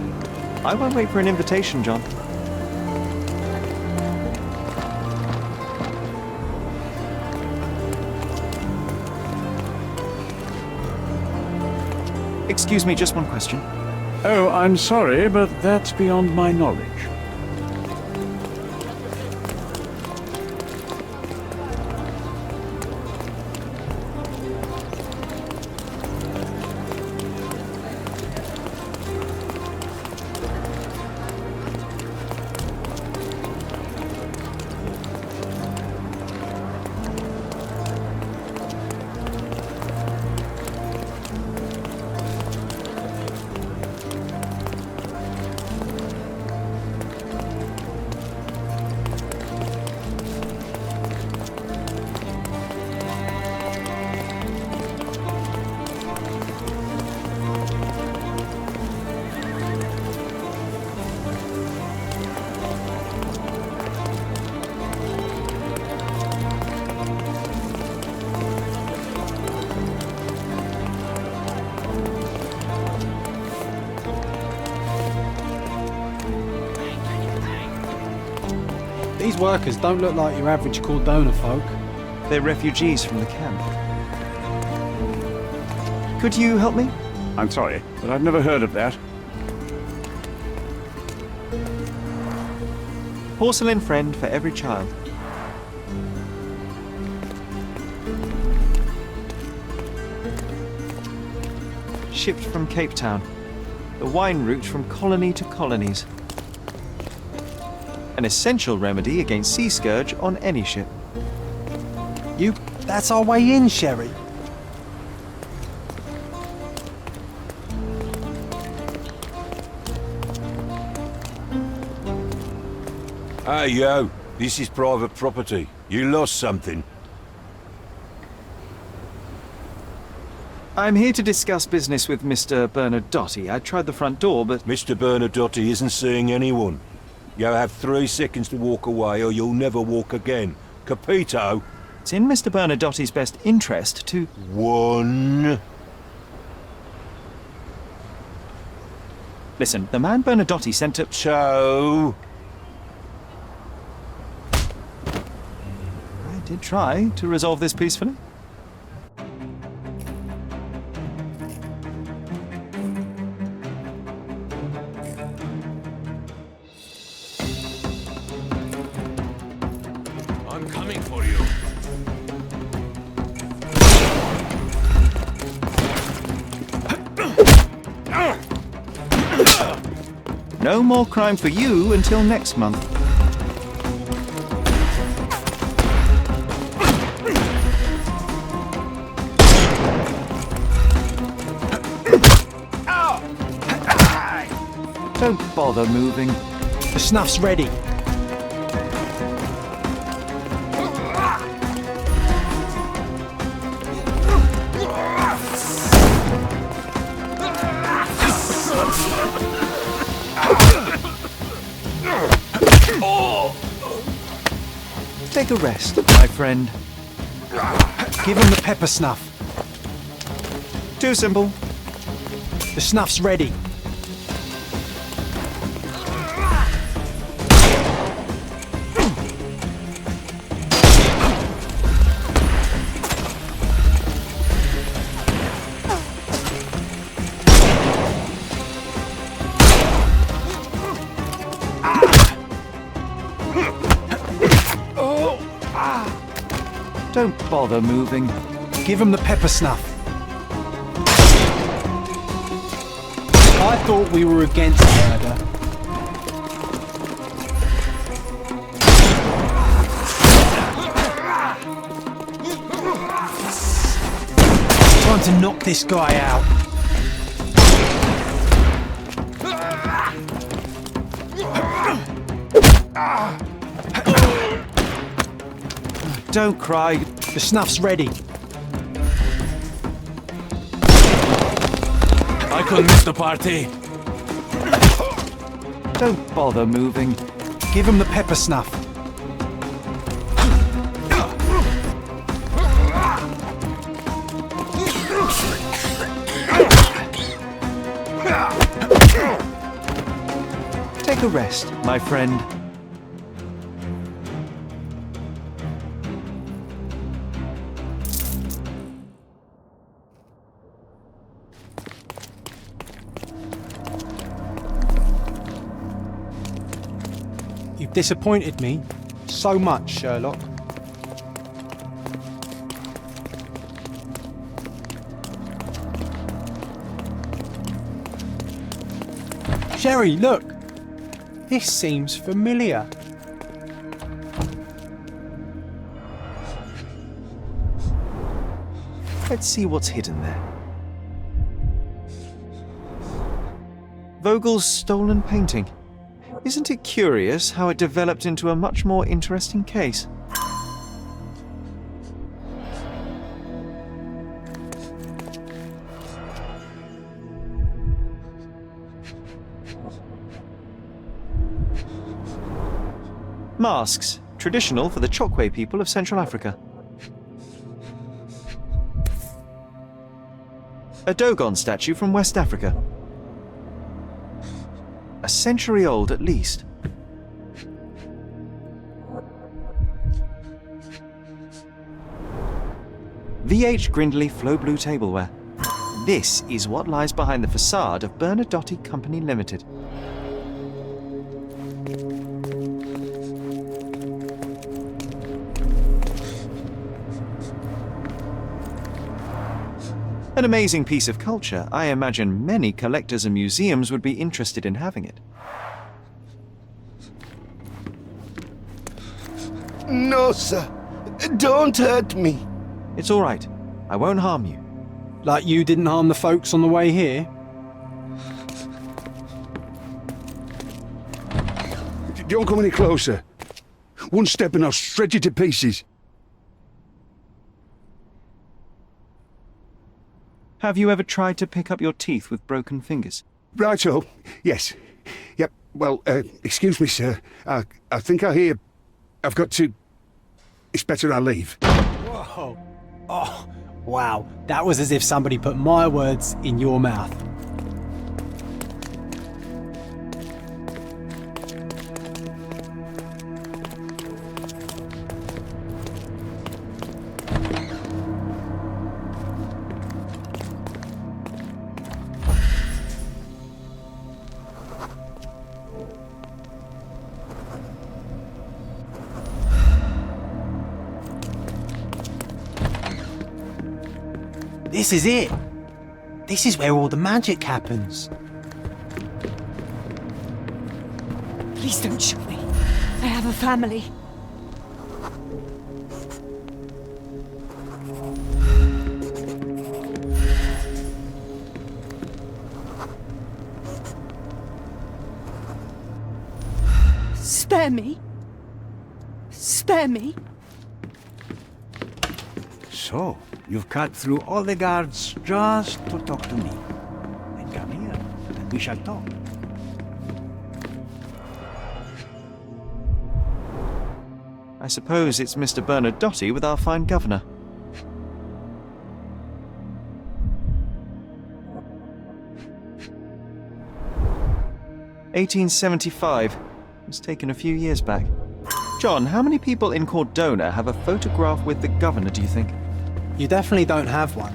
I won't wait for an invitation, John. Excuse me, just one question.
Oh, I'm sorry, but that's beyond my knowledge.
These workers don't look like your average Cordona folk.
They're refugees from the camp. Could you help me?
I'm sorry, but I've never heard of that.
Porcelain friend for every child. Shipped from Cape Town. The wine route from colony to colonies. An essential remedy against sea scourge on any ship.
That's our way in, Sherry.
Hey, yo. This is private property. You lost something.
I'm here to discuss business with Mr. Bernadotti. I tried the front door, but...
Mr. Bernadotti isn't seeing anyone. You have 3 seconds to walk away or you'll never walk again. Capito?
It's in Mr. Bernadotti's best interest to...
1.
Listen, the man Bernadotti sent to...
2.
I did try to resolve this peacefully.
I'm coming for you.
No more crime for you until next month. Don't bother moving.
The snuff's ready.
Take a rest, my friend.
Give him the pepper snuff.
Too simple.
The snuff's ready.
Don't bother moving.
Give him the pepper snuff. I thought we were against murder. Time to knock this guy out.
Don't cry.
The snuff's ready.
I couldn't miss the party.
Don't bother moving.
Give him the pepper snuff.
like a rest, my friend.
You've disappointed me so much, Sherlock. Sherry, look! This seems familiar.
Let's see what's hidden there. Vogel's stolen painting. Isn't it curious how it developed into a much more interesting case? Masks, traditional for the Chokwe people of Central Africa. A Dogon statue from West Africa. A century old at least. VH Grindley Flow Blue tableware. This is what lies behind the facade of Bernadotte Company Limited. An amazing piece of culture. I imagine many collectors and museums would be interested in having it.
No, sir. Don't hurt me.
It's all right. I won't harm you.
Like you didn't harm the folks on the way here?
Don't come any closer. One step and I'll shred you to pieces.
Have you ever tried to pick up your teeth with broken fingers?
Righto. Yes. Yep. Well, excuse me, sir. I think I hear... I've got to... It's better I leave.
Whoa. Oh, wow. That was as if somebody put my words in your mouth. This is it. This is where all the magic happens.
Please don't shoot me. I have a family. Spare me. Spare me.
So, you've cut through all the guards just to talk to me. Then come here, and we shall talk.
I suppose it's Mr. Bernadotte with our fine governor. (1875) was taken a few years back. John, how many people in Cordona have a photograph with the governor, do you think?
You definitely don't have one.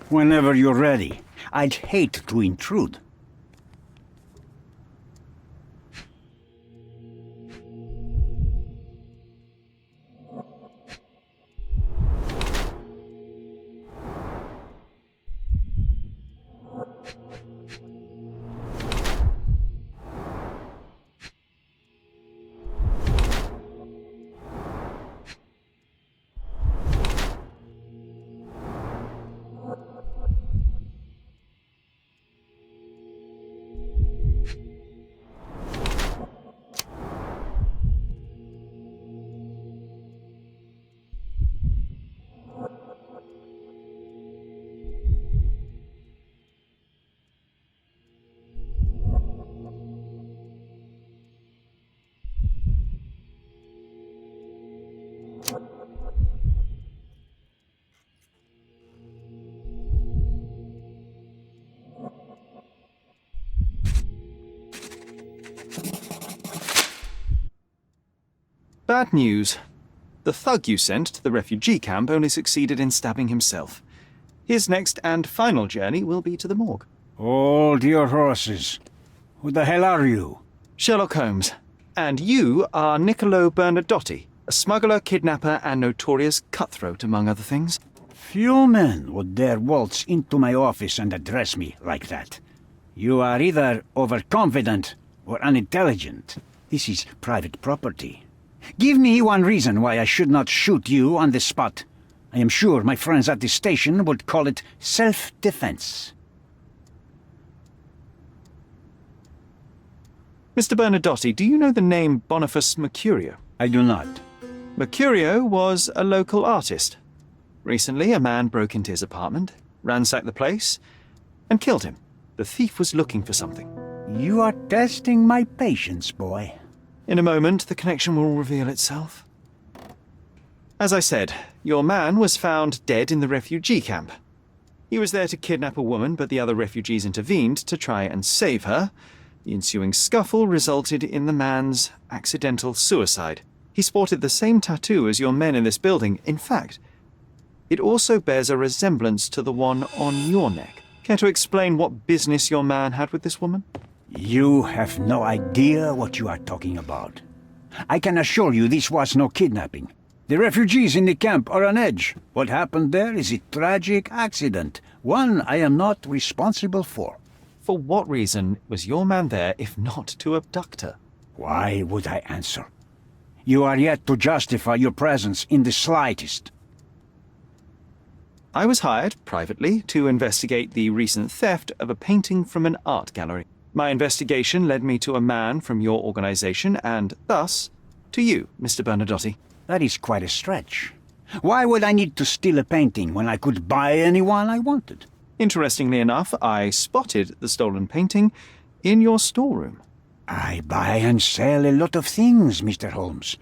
Whenever you're ready. I'd hate to intrude.
Bad news. The thug you sent to the refugee camp only succeeded in stabbing himself. His next and final journey will be to the morgue.
Hold your horses. Who the hell are you?
Sherlock Holmes. And you are Niccolo Bernadotti, a smuggler, kidnapper, and notorious cutthroat, among other things.
Few men would dare waltz into my office and address me like that. You are either overconfident or unintelligent. This is private property. Give me one reason why I should not shoot you on the spot. I am sure my friends at the station would call it self-defense.
Mr. Bernadotti, do you know the name Boniface Mercurio?
I do not.
Mercurio was a local artist. Recently, a man broke into his apartment, ransacked the place, and killed him. The thief was looking for something.
You are testing my patience, boy.
In a moment, the connection will reveal itself. As I said, your man was found dead in the refugee camp. He was there to kidnap a woman, but the other refugees intervened to try and save her. The ensuing scuffle resulted in the man's accidental suicide. He sported the same tattoo as your men in this building. In fact, it also bears a resemblance to the one on your neck. Care to explain what business your man had with this woman?
You have no idea what you are talking about. I can assure you this was no kidnapping. The refugees in the camp are on edge. What happened there is a tragic accident, one I am not responsible for.
For what reason was your man there if not to abduct her?
Why would I answer? You are yet to justify your presence in the slightest.
I was hired, privately, to investigate the recent theft of a painting from an art gallery. My investigation led me to a man from your organization and, thus, to you, Mr. Bernadotti.
That is quite a stretch. Why would I need to steal a painting when I could buy anyone I wanted?
Interestingly enough, I spotted the stolen painting in your storeroom.
I buy and sell a lot of things, Mr. Holmes.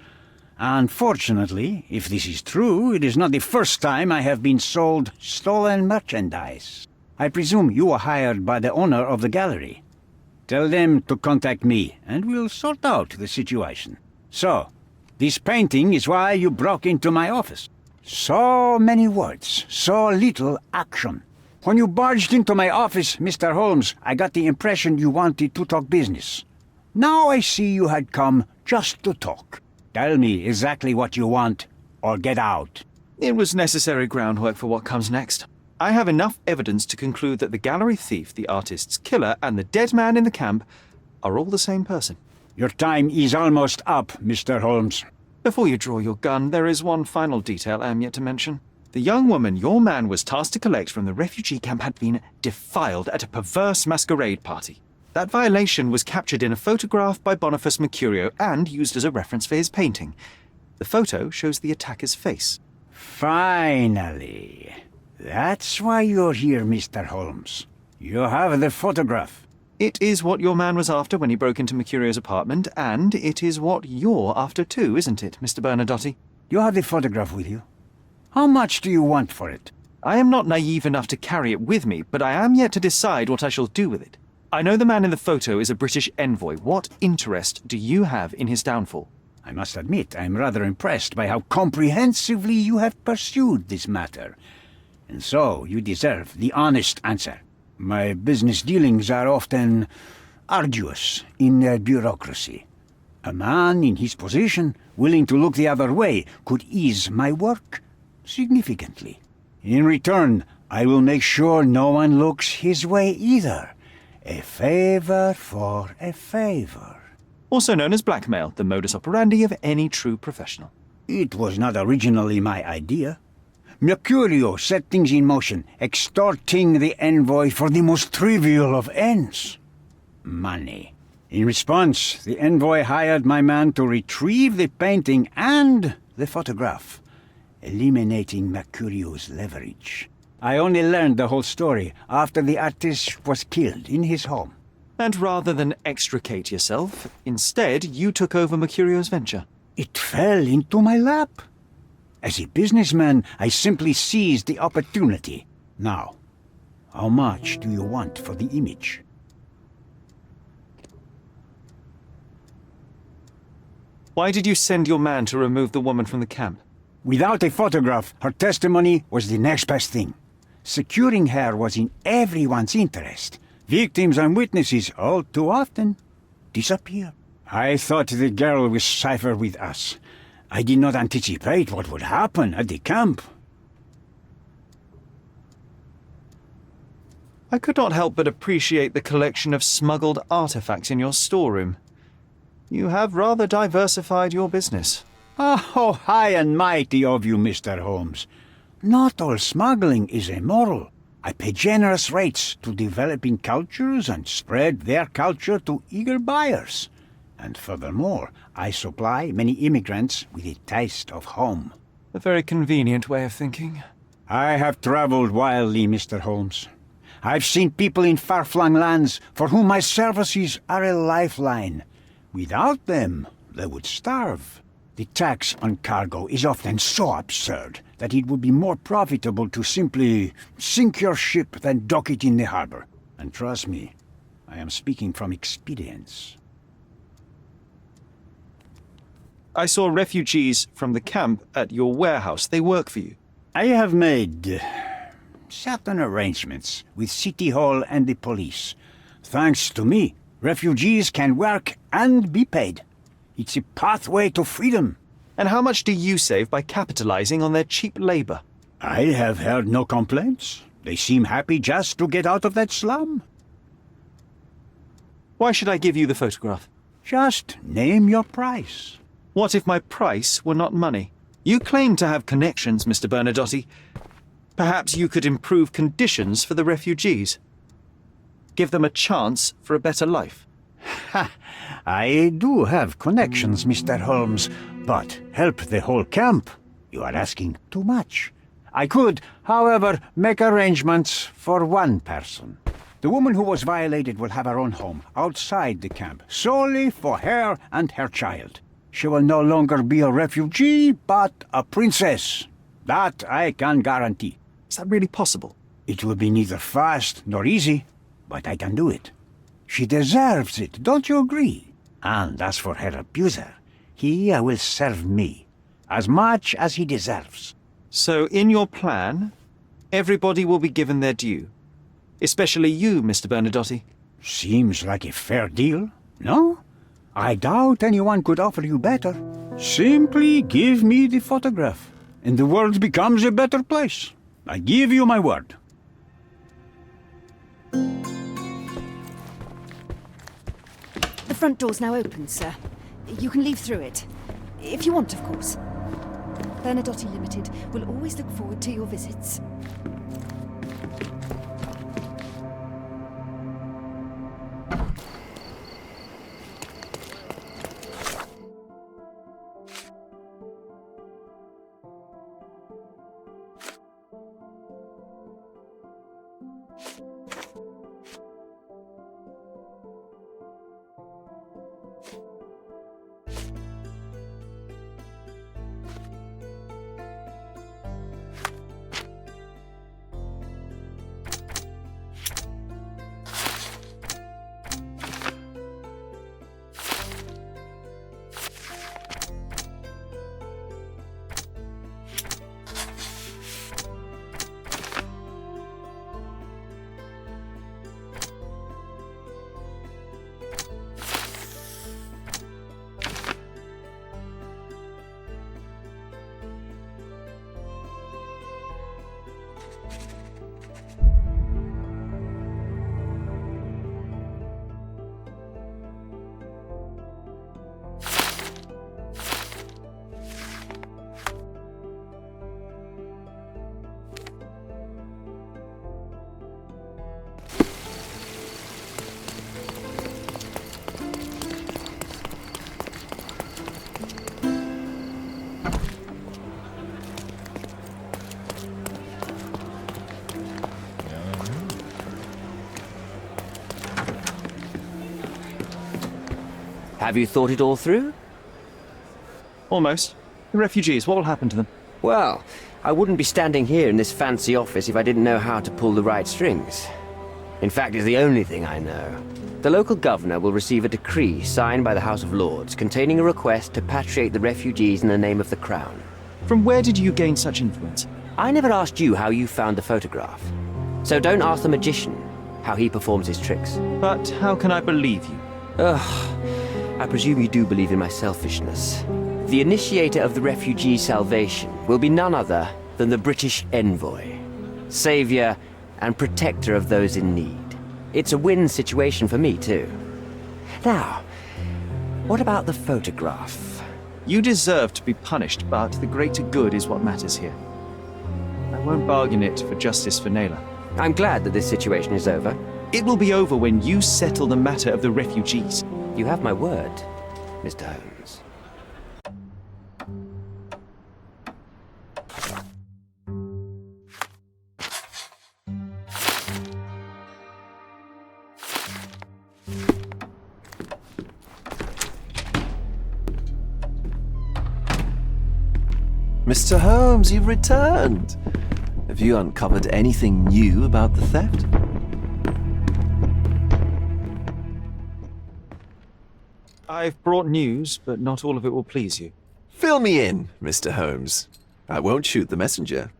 Unfortunately, if this is true, it is not the first time I have been sold stolen merchandise. I presume you were hired by the owner of the gallery. Tell them to contact me, and we'll sort out the situation. So, this painting is why you broke into my office. So many words, so little action. When you barged into my office, Mr. Holmes, I got the impression you wanted to talk business. Now I see you had come just to talk. Tell me exactly what you want, or get out.
It was necessary groundwork for what comes next. I have enough evidence to conclude that the gallery thief, the artist's killer, and the dead man in the camp are all the same person.
Your time is almost up, Mr. Holmes.
Before you draw your gun, there is one final detail I am yet to mention. The young woman your man was tasked to collect from the refugee camp had been defiled at a perverse masquerade party. That violation was captured in a photograph by Boniface Mercurio and used as a reference for his painting. The photo shows the attacker's face.
Finally. That's why you're here, Mr. Holmes. You have the photograph.
It is what your man was after when he broke into Mercurio's apartment, and it is what you're after too, isn't it, Mr. Bernadotti?
You have the photograph with you? How much do you want for it?
I am not naive enough to carry it with me, but I am yet to decide what I shall do with it. I know the man in the photo is a British envoy. What interest do you have in his downfall?
I must admit, I am rather impressed by how comprehensively you have pursued this matter. And so, you deserve the honest answer. My business dealings are often arduous in their bureaucracy. A man in his position, willing to look the other way, could ease my work significantly. In return, I will make sure no one looks his way either. A favor for a favor.
Also known as blackmail, the modus operandi of any true professional.
It was not originally my idea. Mercurio set things in motion, extorting the envoy for the most trivial of ends. Money. In response, the envoy hired my man to retrieve the painting and the photograph, eliminating Mercurio's leverage. I only learned the whole story after the artist was killed in his home.
And rather than extricate yourself, instead you took over Mercurio's venture.
It fell into my lap. As a businessman, I simply seized the opportunity. Now, how much do you want for the image?
Why did you send your man to remove the woman from the camp?
Without a photograph, her testimony was the next best thing. Securing her was in everyone's interest. Victims and witnesses all too often disappear. I thought the girl was safer with us. I did not anticipate what would happen at the camp.
I could not help but appreciate the collection of smuggled artifacts in your storeroom. You have rather diversified your business.
Oh, high and mighty of you, Mr. Holmes. Not all smuggling is immoral. I pay generous rates to developing cultures and spread their culture to eager buyers. And furthermore, I supply many immigrants with a taste of home.
A very convenient way of thinking.
I have traveled wildly, Mr. Holmes. I've seen people in far-flung lands for whom my services are a lifeline. Without them, they would starve. The tax on cargo is often so absurd that it would be more profitable to simply sink your ship than dock it in the harbor. And trust me, I am speaking from experience.
I saw refugees from the camp at your warehouse. They work for you.
I have made certain arrangements with City Hall and the police. Thanks to me, refugees can work and be paid. It's a pathway to freedom.
And how much do you save by capitalizing on their cheap labor?
I have heard no complaints. They seem happy just to get out of that slum.
Why should I give you the photograph?
Just name your price.
What if my price were not money? You claim to have connections, Mr. Bernadotte. Perhaps you could improve conditions for the refugees. Give them a chance for a better life.
Ha! I do have connections, Mr. Holmes, but help the whole camp? You are asking too much. I could, however, make arrangements for one person. The woman who was violated will have her own home outside the camp, solely for her and her child. She will no longer be a refugee, but a princess. That I can guarantee.
Is that really possible?
It will be neither fast nor easy, but I can do it. She deserves it, don't you agree? And as for her abuser, he will serve me, as much as he deserves.
So in your plan, everybody will be given their due. Especially you, Mr. Bernadotte.
Seems like a fair deal, no? I doubt anyone could offer you better. Simply give me the photograph, and the world becomes a better place. I give you my word.
The front door's now open, sir. You can leave through it. If you want, of course. Bernadotte Limited will always look forward to your visits.
Have you thought it all through?
Almost. The refugees, what will happen to them?
Well, I wouldn't be standing here in this fancy office if I didn't know how to pull the right strings. In fact, it's the only thing I know. The local governor will receive a decree signed by the House of Lords containing a request to patriate the refugees in the name of the Crown.
From where did you gain such influence?
I never asked you how you found the photograph. So don't ask the magician how he performs his tricks.
But how can I believe you?
Ugh, I presume you do believe in my selfishness. The initiator of the refugee salvation will be none other than the British envoy, savior and protector of those in need. It's a win situation for me, too. Now, what about the photograph?
You deserve to be punished, but the greater good is what matters here. I won't bargain it for justice for Naylor.
I'm glad that this situation is over.
It will be over when you settle the matter of the refugees.
You have my word, Mr. Holmes.
Mr. Holmes, you've returned. Have you uncovered anything new about the theft?
I've brought news, but not all of it will please you.
Fill me in, Mr. Holmes. I won't shoot the messenger.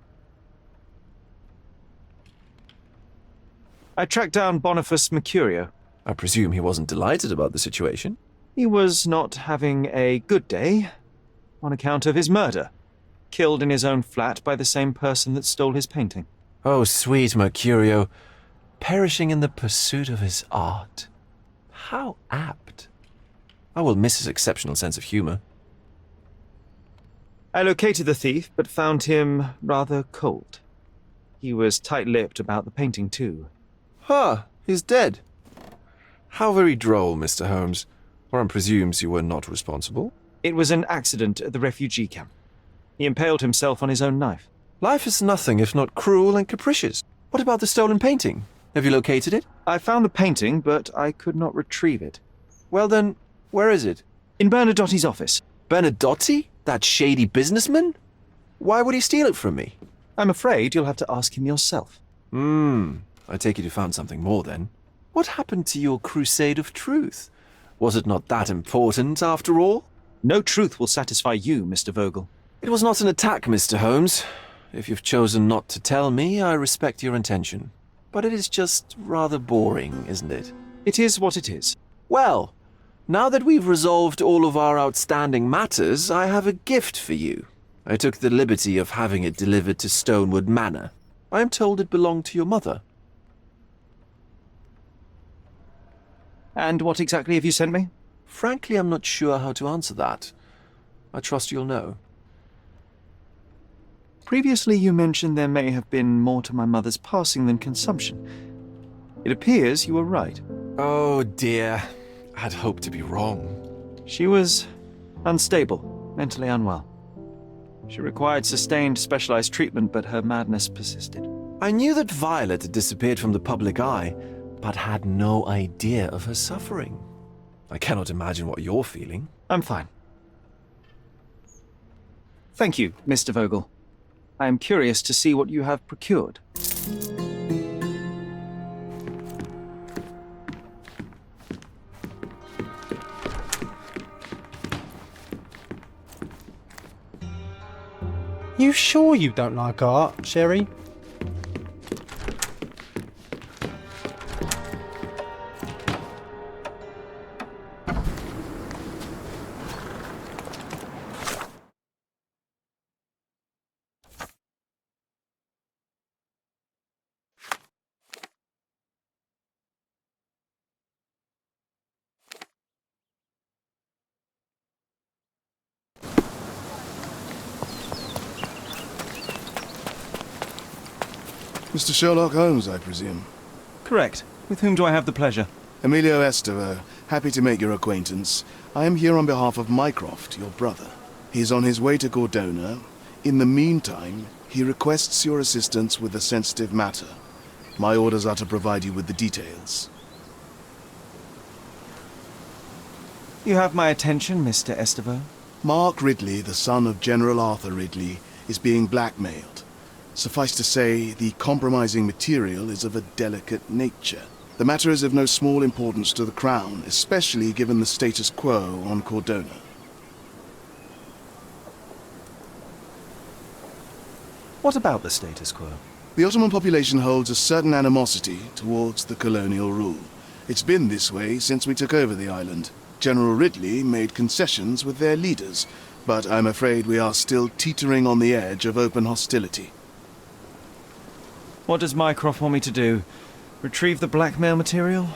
I tracked down Boniface Mercurio.
I presume he wasn't delighted about the situation.
He was not having a good day on account of his murder. Killed in his own flat by the same person that stole his painting.
Oh, sweet Mercurio, perishing in the pursuit of his art. How apt. I will miss his exceptional sense of humor.
I located the thief, but found him rather cold. He was tight-lipped about the painting, too.
Huh, he's dead. How very droll, Mr. Holmes. Warren presumes you were not responsible.
It was an accident at the refugee camp. He impaled himself on his own knife.
Life is nothing if not cruel and capricious. What about the stolen painting? Have you located it?
I found the painting, but I could not retrieve it.
Well then, where is it?
In Bernadotti's office.
Bernadotti? That shady businessman? Why would he steal it from me?
I'm afraid you'll have to ask him yourself.
I take it you found something more then. What happened to your crusade of truth? Was it not that important after all?
No truth will satisfy you, Mr. Vogel.
It was not an attack, Mr. Holmes. If you've chosen not to tell me, I respect your intention. But it is just rather boring, isn't it?
It is what it is.
Well, now that we've resolved all of our outstanding matters, I have a gift for you. I took the liberty of having it delivered to Stonewood Manor. I am told it belonged to your mother.
And what exactly have you sent me?
Frankly, I'm not sure how to answer that. I trust you'll know.
Previously, you mentioned there may have been more to my mother's passing than consumption. It appears you were right.
Oh dear. I'd hoped to be wrong.
She was unstable, mentally unwell. She required sustained, specialized treatment, but her madness persisted.
I knew that Violet had disappeared from the public eye, but had no idea of her suffering. I cannot imagine what you're feeling.
I'm fine. Thank you, Mr. Vogel. I am curious to see what you have procured.
You sure you don't like art, Sherry?
Mr. Sherlock Holmes, I presume?
Correct. With whom do I have the pleasure?
Emilio Estevao. Happy to make your acquaintance. I am here on behalf of Mycroft, your brother. He's on his way to Gordona. In the meantime, he requests your assistance with a sensitive matter. My orders are to provide you with the details.
You have my attention, Mr. Estevao.
Mark Ridley, the son of General Arthur Ridley, is being blackmailed. Suffice to say, the compromising material is of a delicate nature. The matter is of no small importance to the Crown, especially given the status quo on Cordona.
What about the status quo?
The Ottoman population holds a certain animosity towards the colonial rule. It's been this way since we took over the island. General Ridley made concessions with their leaders, but I'm afraid we are still teetering on the edge of open hostility.
What does Mycroft want me to do? Retrieve the blackmail material?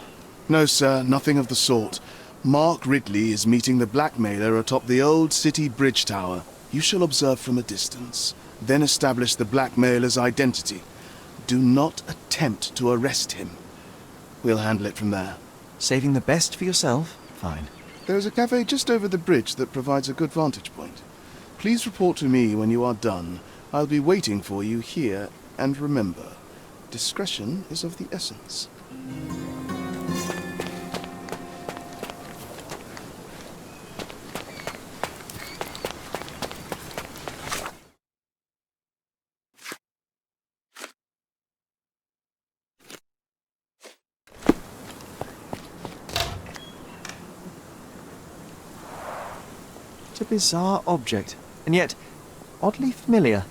No, sir, nothing of the sort. Mark Ridley is meeting the blackmailer atop the old city bridge tower. You shall observe from a distance, then establish the blackmailer's identity. Do not attempt to arrest him. We'll handle it from there.
Saving the best for yourself? Fine.
There is a cafe just over the bridge that provides a good vantage point. Please report to me when you are done. I'll be waiting for you here, and remember, discretion is of the essence.
It's a bizarre object, and yet oddly familiar.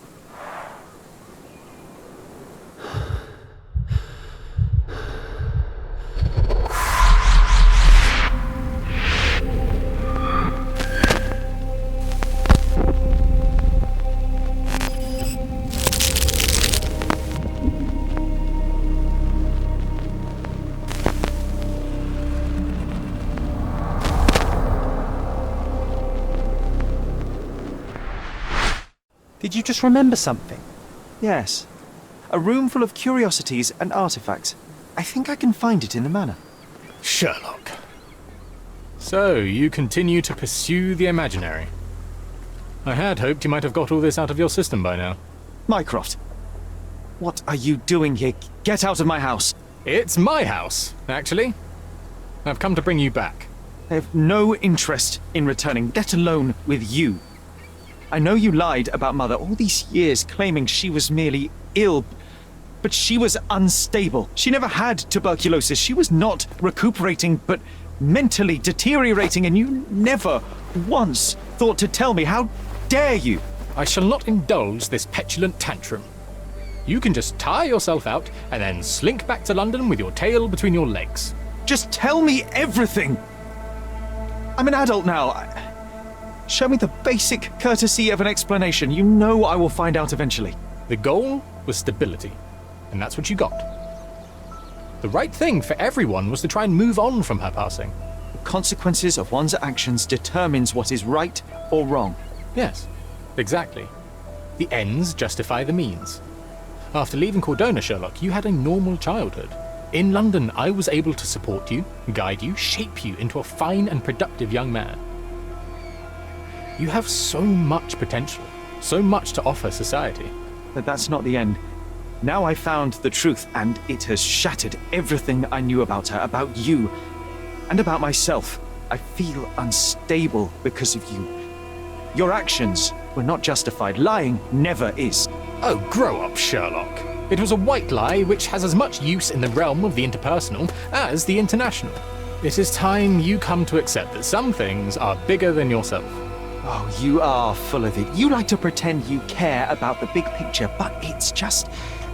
Did you just remember something?
Yes. A room full of curiosities and artifacts. I think I can find it in the manor.
Sherlock. So, you continue to pursue the imaginary. I had hoped you might have got all this out of your system by now.
Mycroft, what are you doing here? Get out of my house!
It's my house, actually. I've come to bring you back.
I have no interest in returning, let alone with you. I know you lied about Mother all these years, claiming she was merely ill, but she was unstable. She never had tuberculosis. She was not recuperating, but mentally deteriorating, and you never once thought to tell me. How dare you?
I shall not indulge this petulant tantrum. You can just tire yourself out and then slink back to London with your tail between your legs.
Just tell me everything! I'm an adult now. Show me the basic courtesy of an explanation. You know I will find out eventually.
The goal was stability, and that's what you got. The right thing for everyone was to try and move on from her passing.
The consequences of one's actions determines what is right or wrong.
Yes, exactly. The ends justify the means. After leaving Cordona, Sherlock, you had a normal childhood. In London, I was able to support you, guide you, shape you into a fine and productive young man. You have so much potential, so much to offer society.
But that's not the end. Now I found the truth, and it has shattered everything I knew about her, about you, and about myself. I feel unstable because of you. Your actions were not justified. Lying never is.
Oh, grow up, Sherlock. It was a white lie which has as much use in the realm of the interpersonal as the international. It is time you come to accept that some things are bigger than yourself.
Oh, you are full of it. You like to pretend you care about the big picture, but it's just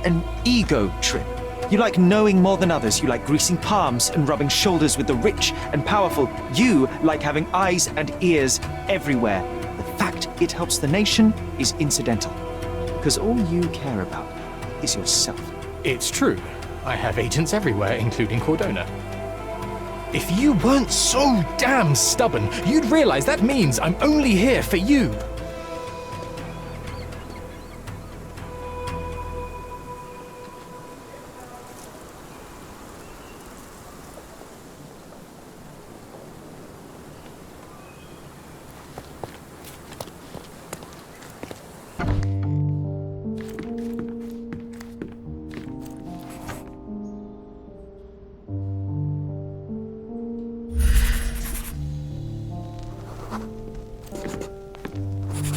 an ego trip. You like knowing more than others. You like greasing palms and rubbing shoulders with the rich and powerful. You like having eyes and ears everywhere. The fact it helps the nation is incidental, because all you care about is yourself.
It's true. I have agents everywhere, including Cordona. If you weren't so damn stubborn, you'd realize that means I'm only here for you.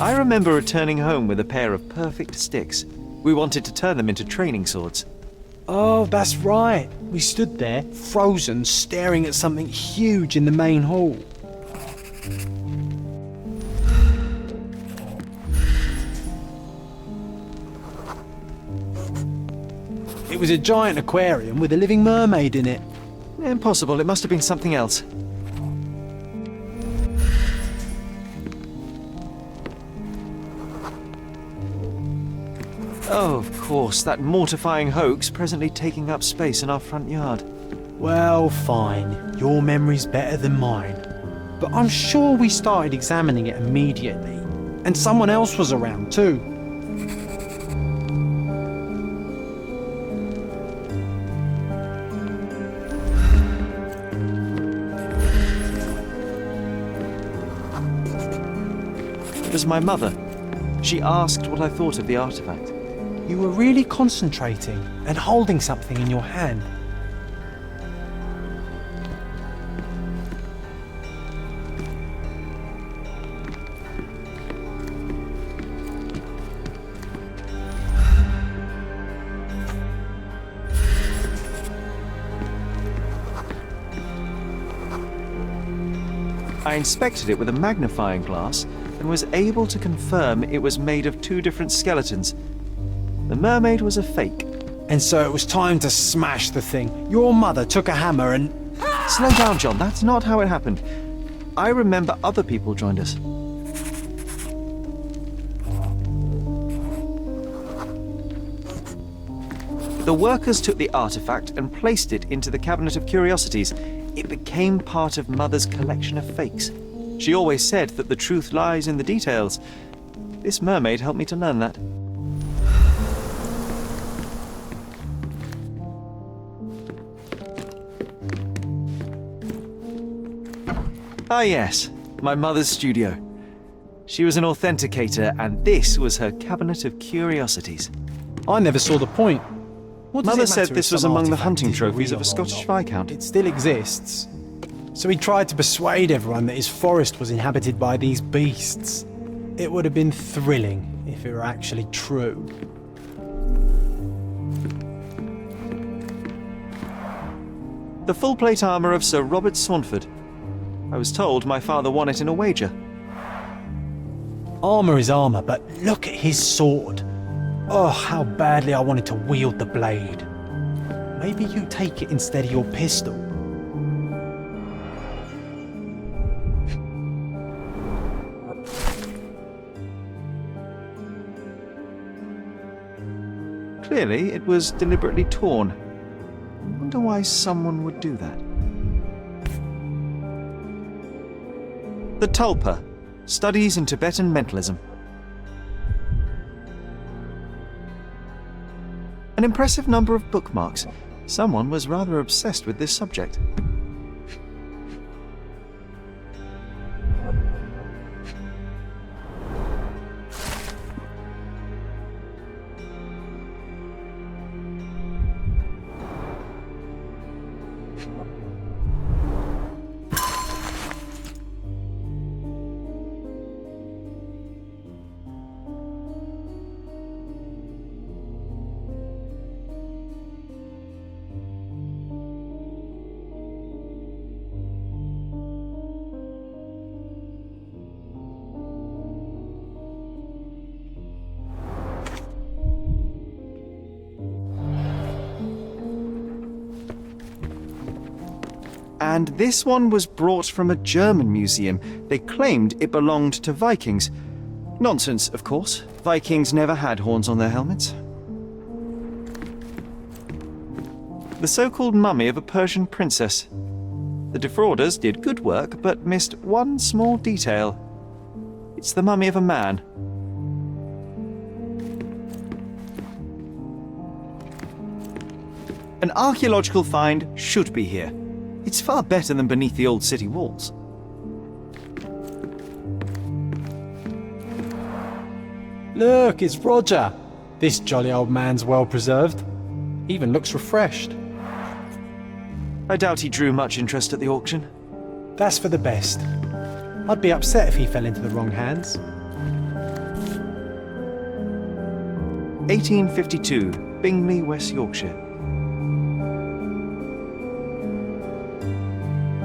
I remember returning home with a pair of perfect sticks. We wanted to turn them into training swords.
Oh, that's right. We stood there, frozen, staring at something huge in the main hall. It was a giant aquarium with a living mermaid in it.
Impossible, it must have been something else. Oh, of course, that mortifying hoax presently taking up space in our front yard.
Well, fine. Your memory's better than mine. But I'm sure we started examining it immediately. And someone else was around too.
It was my mother. She asked what I thought of the artifact.
You were really concentrating and holding something in your hand.
I inspected it with a magnifying glass and was able to confirm it was made of two different skeletons. The mermaid was a fake.
And so it was time to smash the thing. Your mother took a hammer and...
Slow down, John. That's not how it happened. I remember other people joined us. The workers took the artifact and placed it into the cabinet of curiosities. It became part of Mother's collection of fakes. She always said that the truth lies in the details. This mermaid helped me to learn that. Ah yes, my mother's studio. She was an authenticator, and this was her cabinet of curiosities.
I never saw the point.
Mother said this was among the hunting trophies of a Scottish Viscount.
It still exists. So he tried to persuade everyone that his forest was inhabited by these beasts. It would have been thrilling if it were actually true.
The full plate armour of Sir Robert Swanford. I was told my father won it in a wager.
Armour is armour, but look at his sword. Oh, how badly I wanted to wield the blade. Maybe you take it instead of your pistol.
Clearly, it was deliberately torn. I wonder why someone would do that. The Tulpa, Studies in Tibetan Mentalism. An impressive number of bookmarks. Someone was rather obsessed with this subject. And this one was brought from a German museum. They claimed it belonged to Vikings. Nonsense, of course. Vikings never had horns on their helmets. The so-called mummy of a Persian princess. The defrauders did good work, but missed one small detail. It's the mummy of a man. An archaeological find should be here. It's far better than beneath the old city walls.
Look, it's Roger. This jolly old man's well preserved. Even looks refreshed.
I doubt he drew much interest at the auction.
That's for the best. I'd be upset if he fell into the wrong hands.
1852, Bingley, West Yorkshire.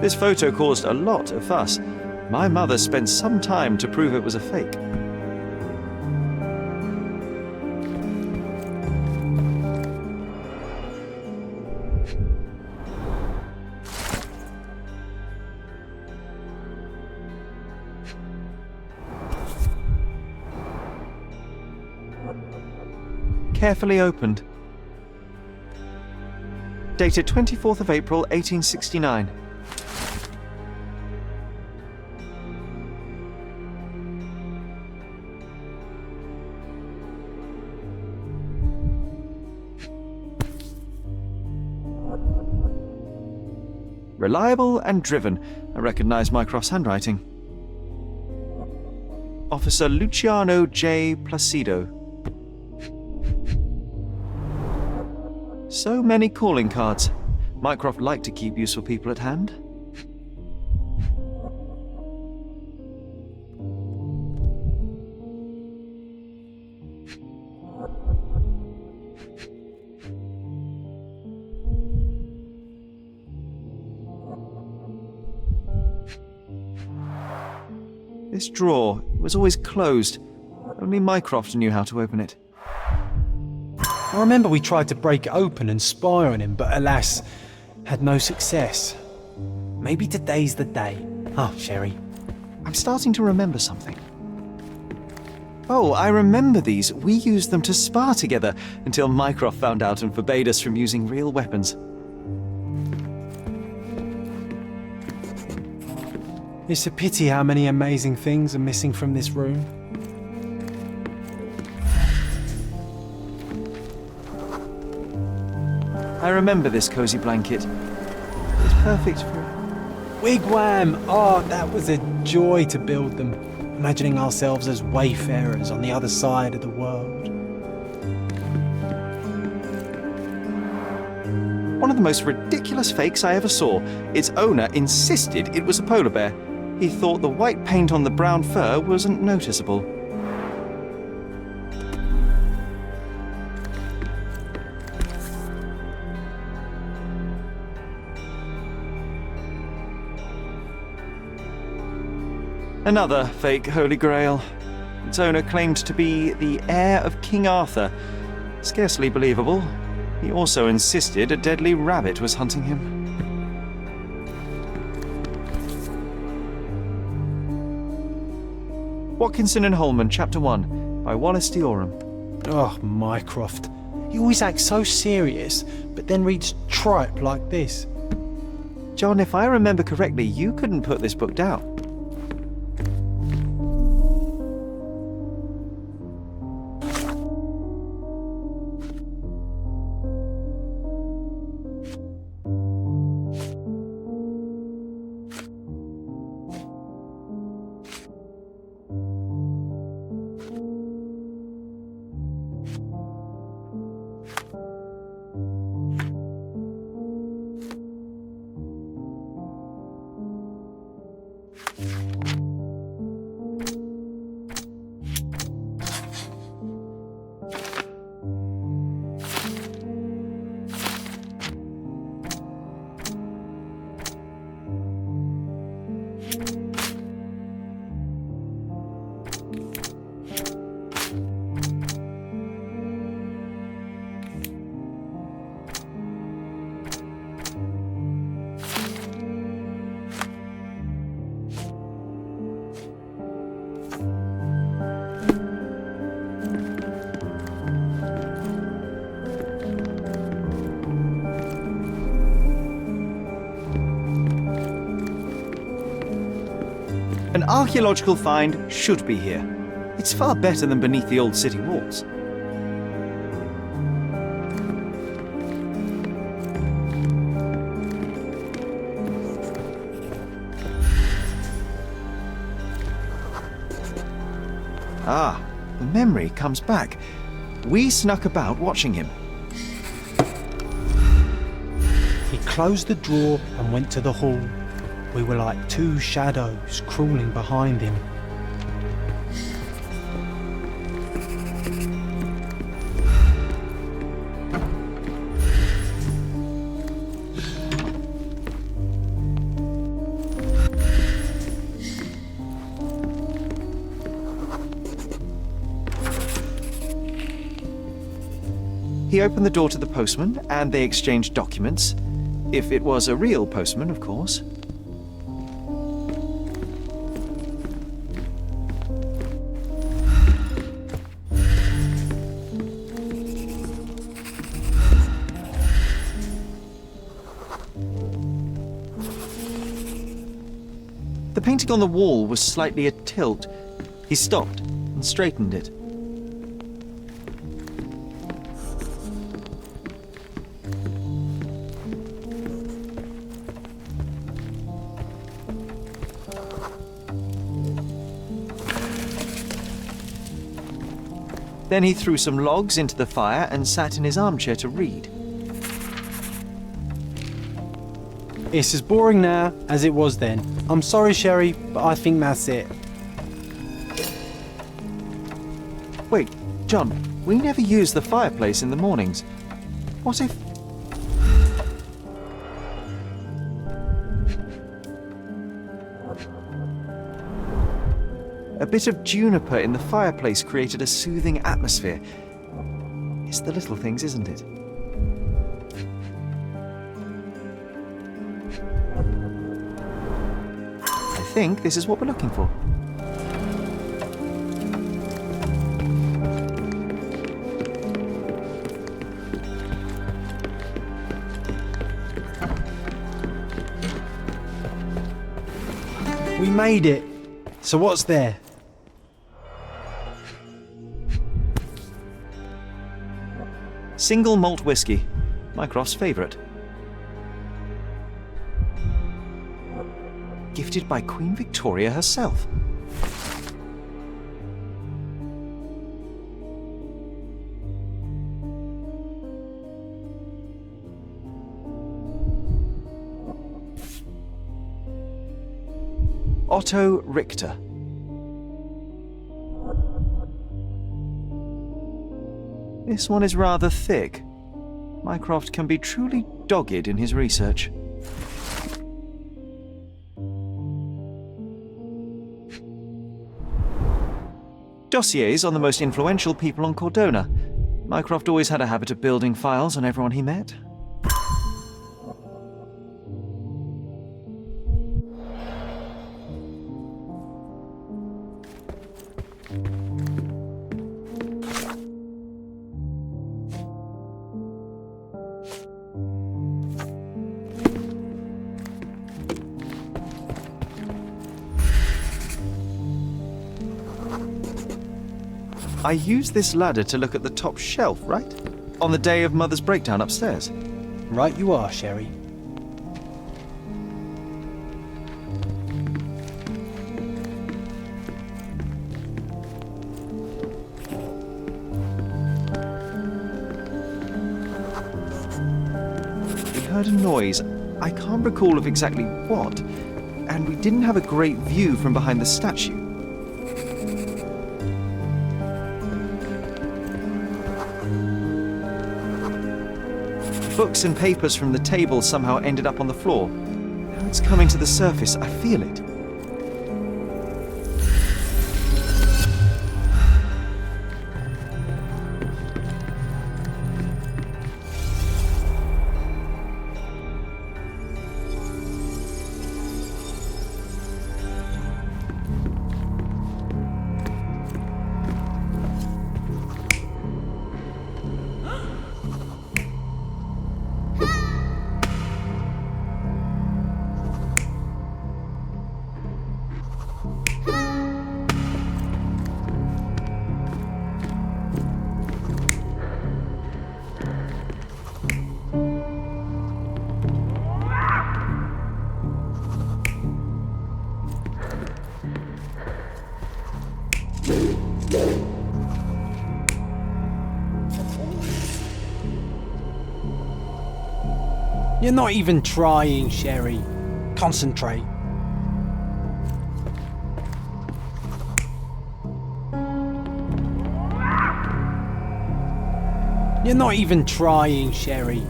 This photo caused a lot of fuss. My mother spent some time to prove it was a fake. Carefully opened. Dated 24th of April, 1869. Reliable and driven. I recognize Mycroft's handwriting. Officer Luciano J. Placido. So many calling cards. Mycroft liked to keep useful people at hand. This drawer was always closed. Only Mycroft knew how to open it.
I remember we tried to break it open and spy on him, but alas, had no success. Maybe today's the day. Oh, Sherry.
I'm starting to remember something. Oh, I remember these. We used them to spar together until Mycroft found out and forbade us from using real weapons.
It's a pity how many amazing things are missing from this room.
I remember this cozy blanket. It's perfect for...
Wigwam! Oh, that was a joy to build them. Imagining ourselves as wayfarers on the other side of the world.
One of the most ridiculous fakes I ever saw. Its owner insisted it was a polar bear. He thought the white paint on the brown fur wasn't noticeable. Another fake Holy Grail. Its owner claimed to be the heir of King Arthur. Scarcely believable. He also insisted a deadly rabbit was hunting him. Watkinson and Holman, Chapter 1, by Wallace D. Oram.
Oh, Mycroft. He always acts so serious, but then reads tripe like this.
John, if I remember correctly, you couldn't put this book down. An archaeological find should be here. It's far better than beneath the old city walls. Ah, the memory comes back. We snuck about watching him.
He closed the drawer and went to the hall. We were like two shadows crawling behind him.
He opened the door to the postman, and they exchanged documents. If it was a real postman, of course. The painting on the wall was slightly atilt. He stopped and straightened it. Then he threw some logs into the fire and sat in his armchair to read.
It's as boring now as it was then. I'm sorry, Sherry, but I think that's it.
Wait, John, we never use the fireplace in the mornings. What if... A bit of juniper in the fireplace created a soothing atmosphere. It's the little things, isn't it? I think this is what we're looking for.
We made it. So what's there?
Single malt whiskey, Mycroft's favourite. Gifted by Queen Victoria herself. Otto Richter. This one is rather thick. Mycroft can be truly dogged in his research. Dossiers on the most influential people on Cordona. Mycroft always had a habit of building files on everyone he met. I used this ladder to look at the top shelf, right? On the day of Mother's breakdown upstairs.
Right you are, Sherry.
We heard a noise. I can't recall of exactly what, and we didn't have a great view from behind the statue. Books and papers from the table somehow ended up on the floor. Now it's coming to the surface. I feel it.
You're not even trying, Sherry. Concentrate. You're not even trying, Sherry.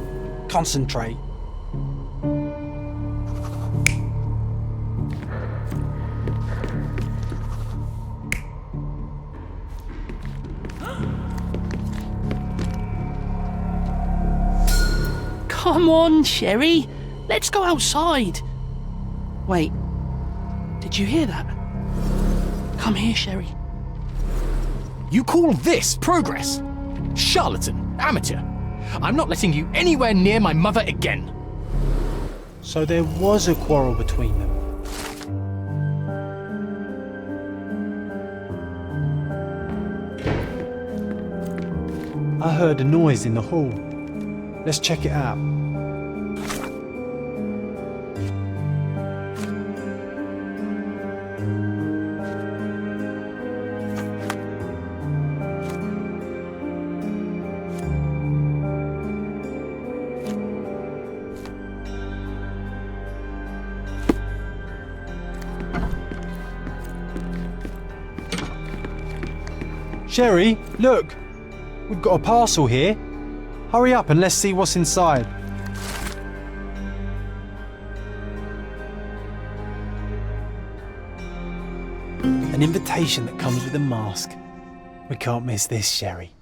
Concentrate.
Come on, Sherry. Let's go outside. Wait. Did you hear that? Come here, Sherry.
You call this progress? Charlatan, amateur. I'm not letting you anywhere near my mother again.
So there was a quarrel between them. I heard a noise in the hall. Let's check it out. Sherry, look! We've got a parcel here. Hurry up and let's see what's inside. An invitation that comes with a mask. We can't miss this, Sherry.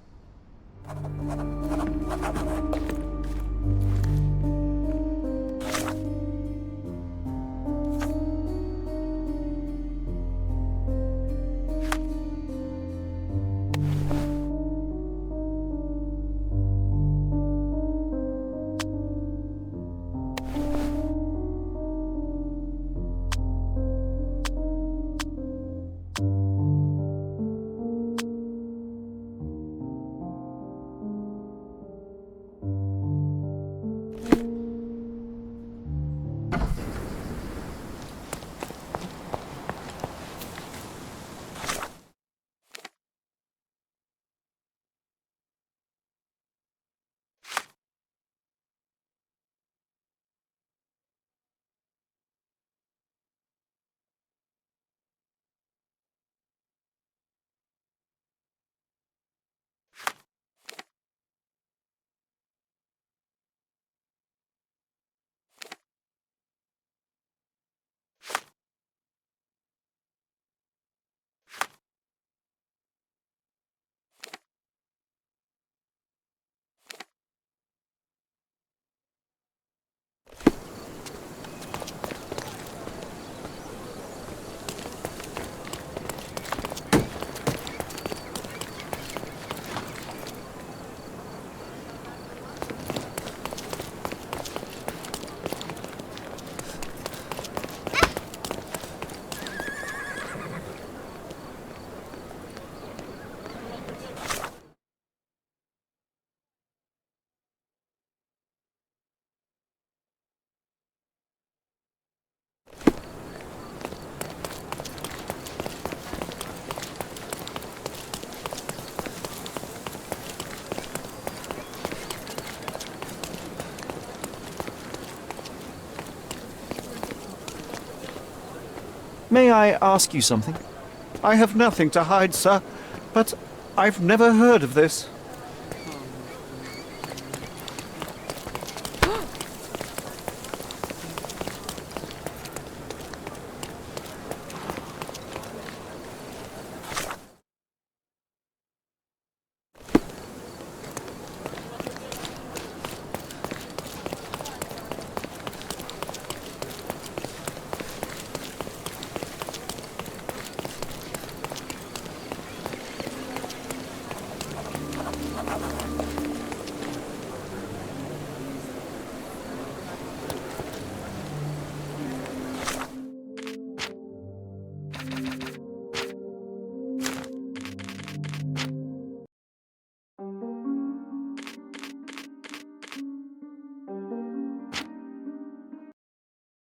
May I ask you something?
I have nothing to hide, sir, but I've never heard of this.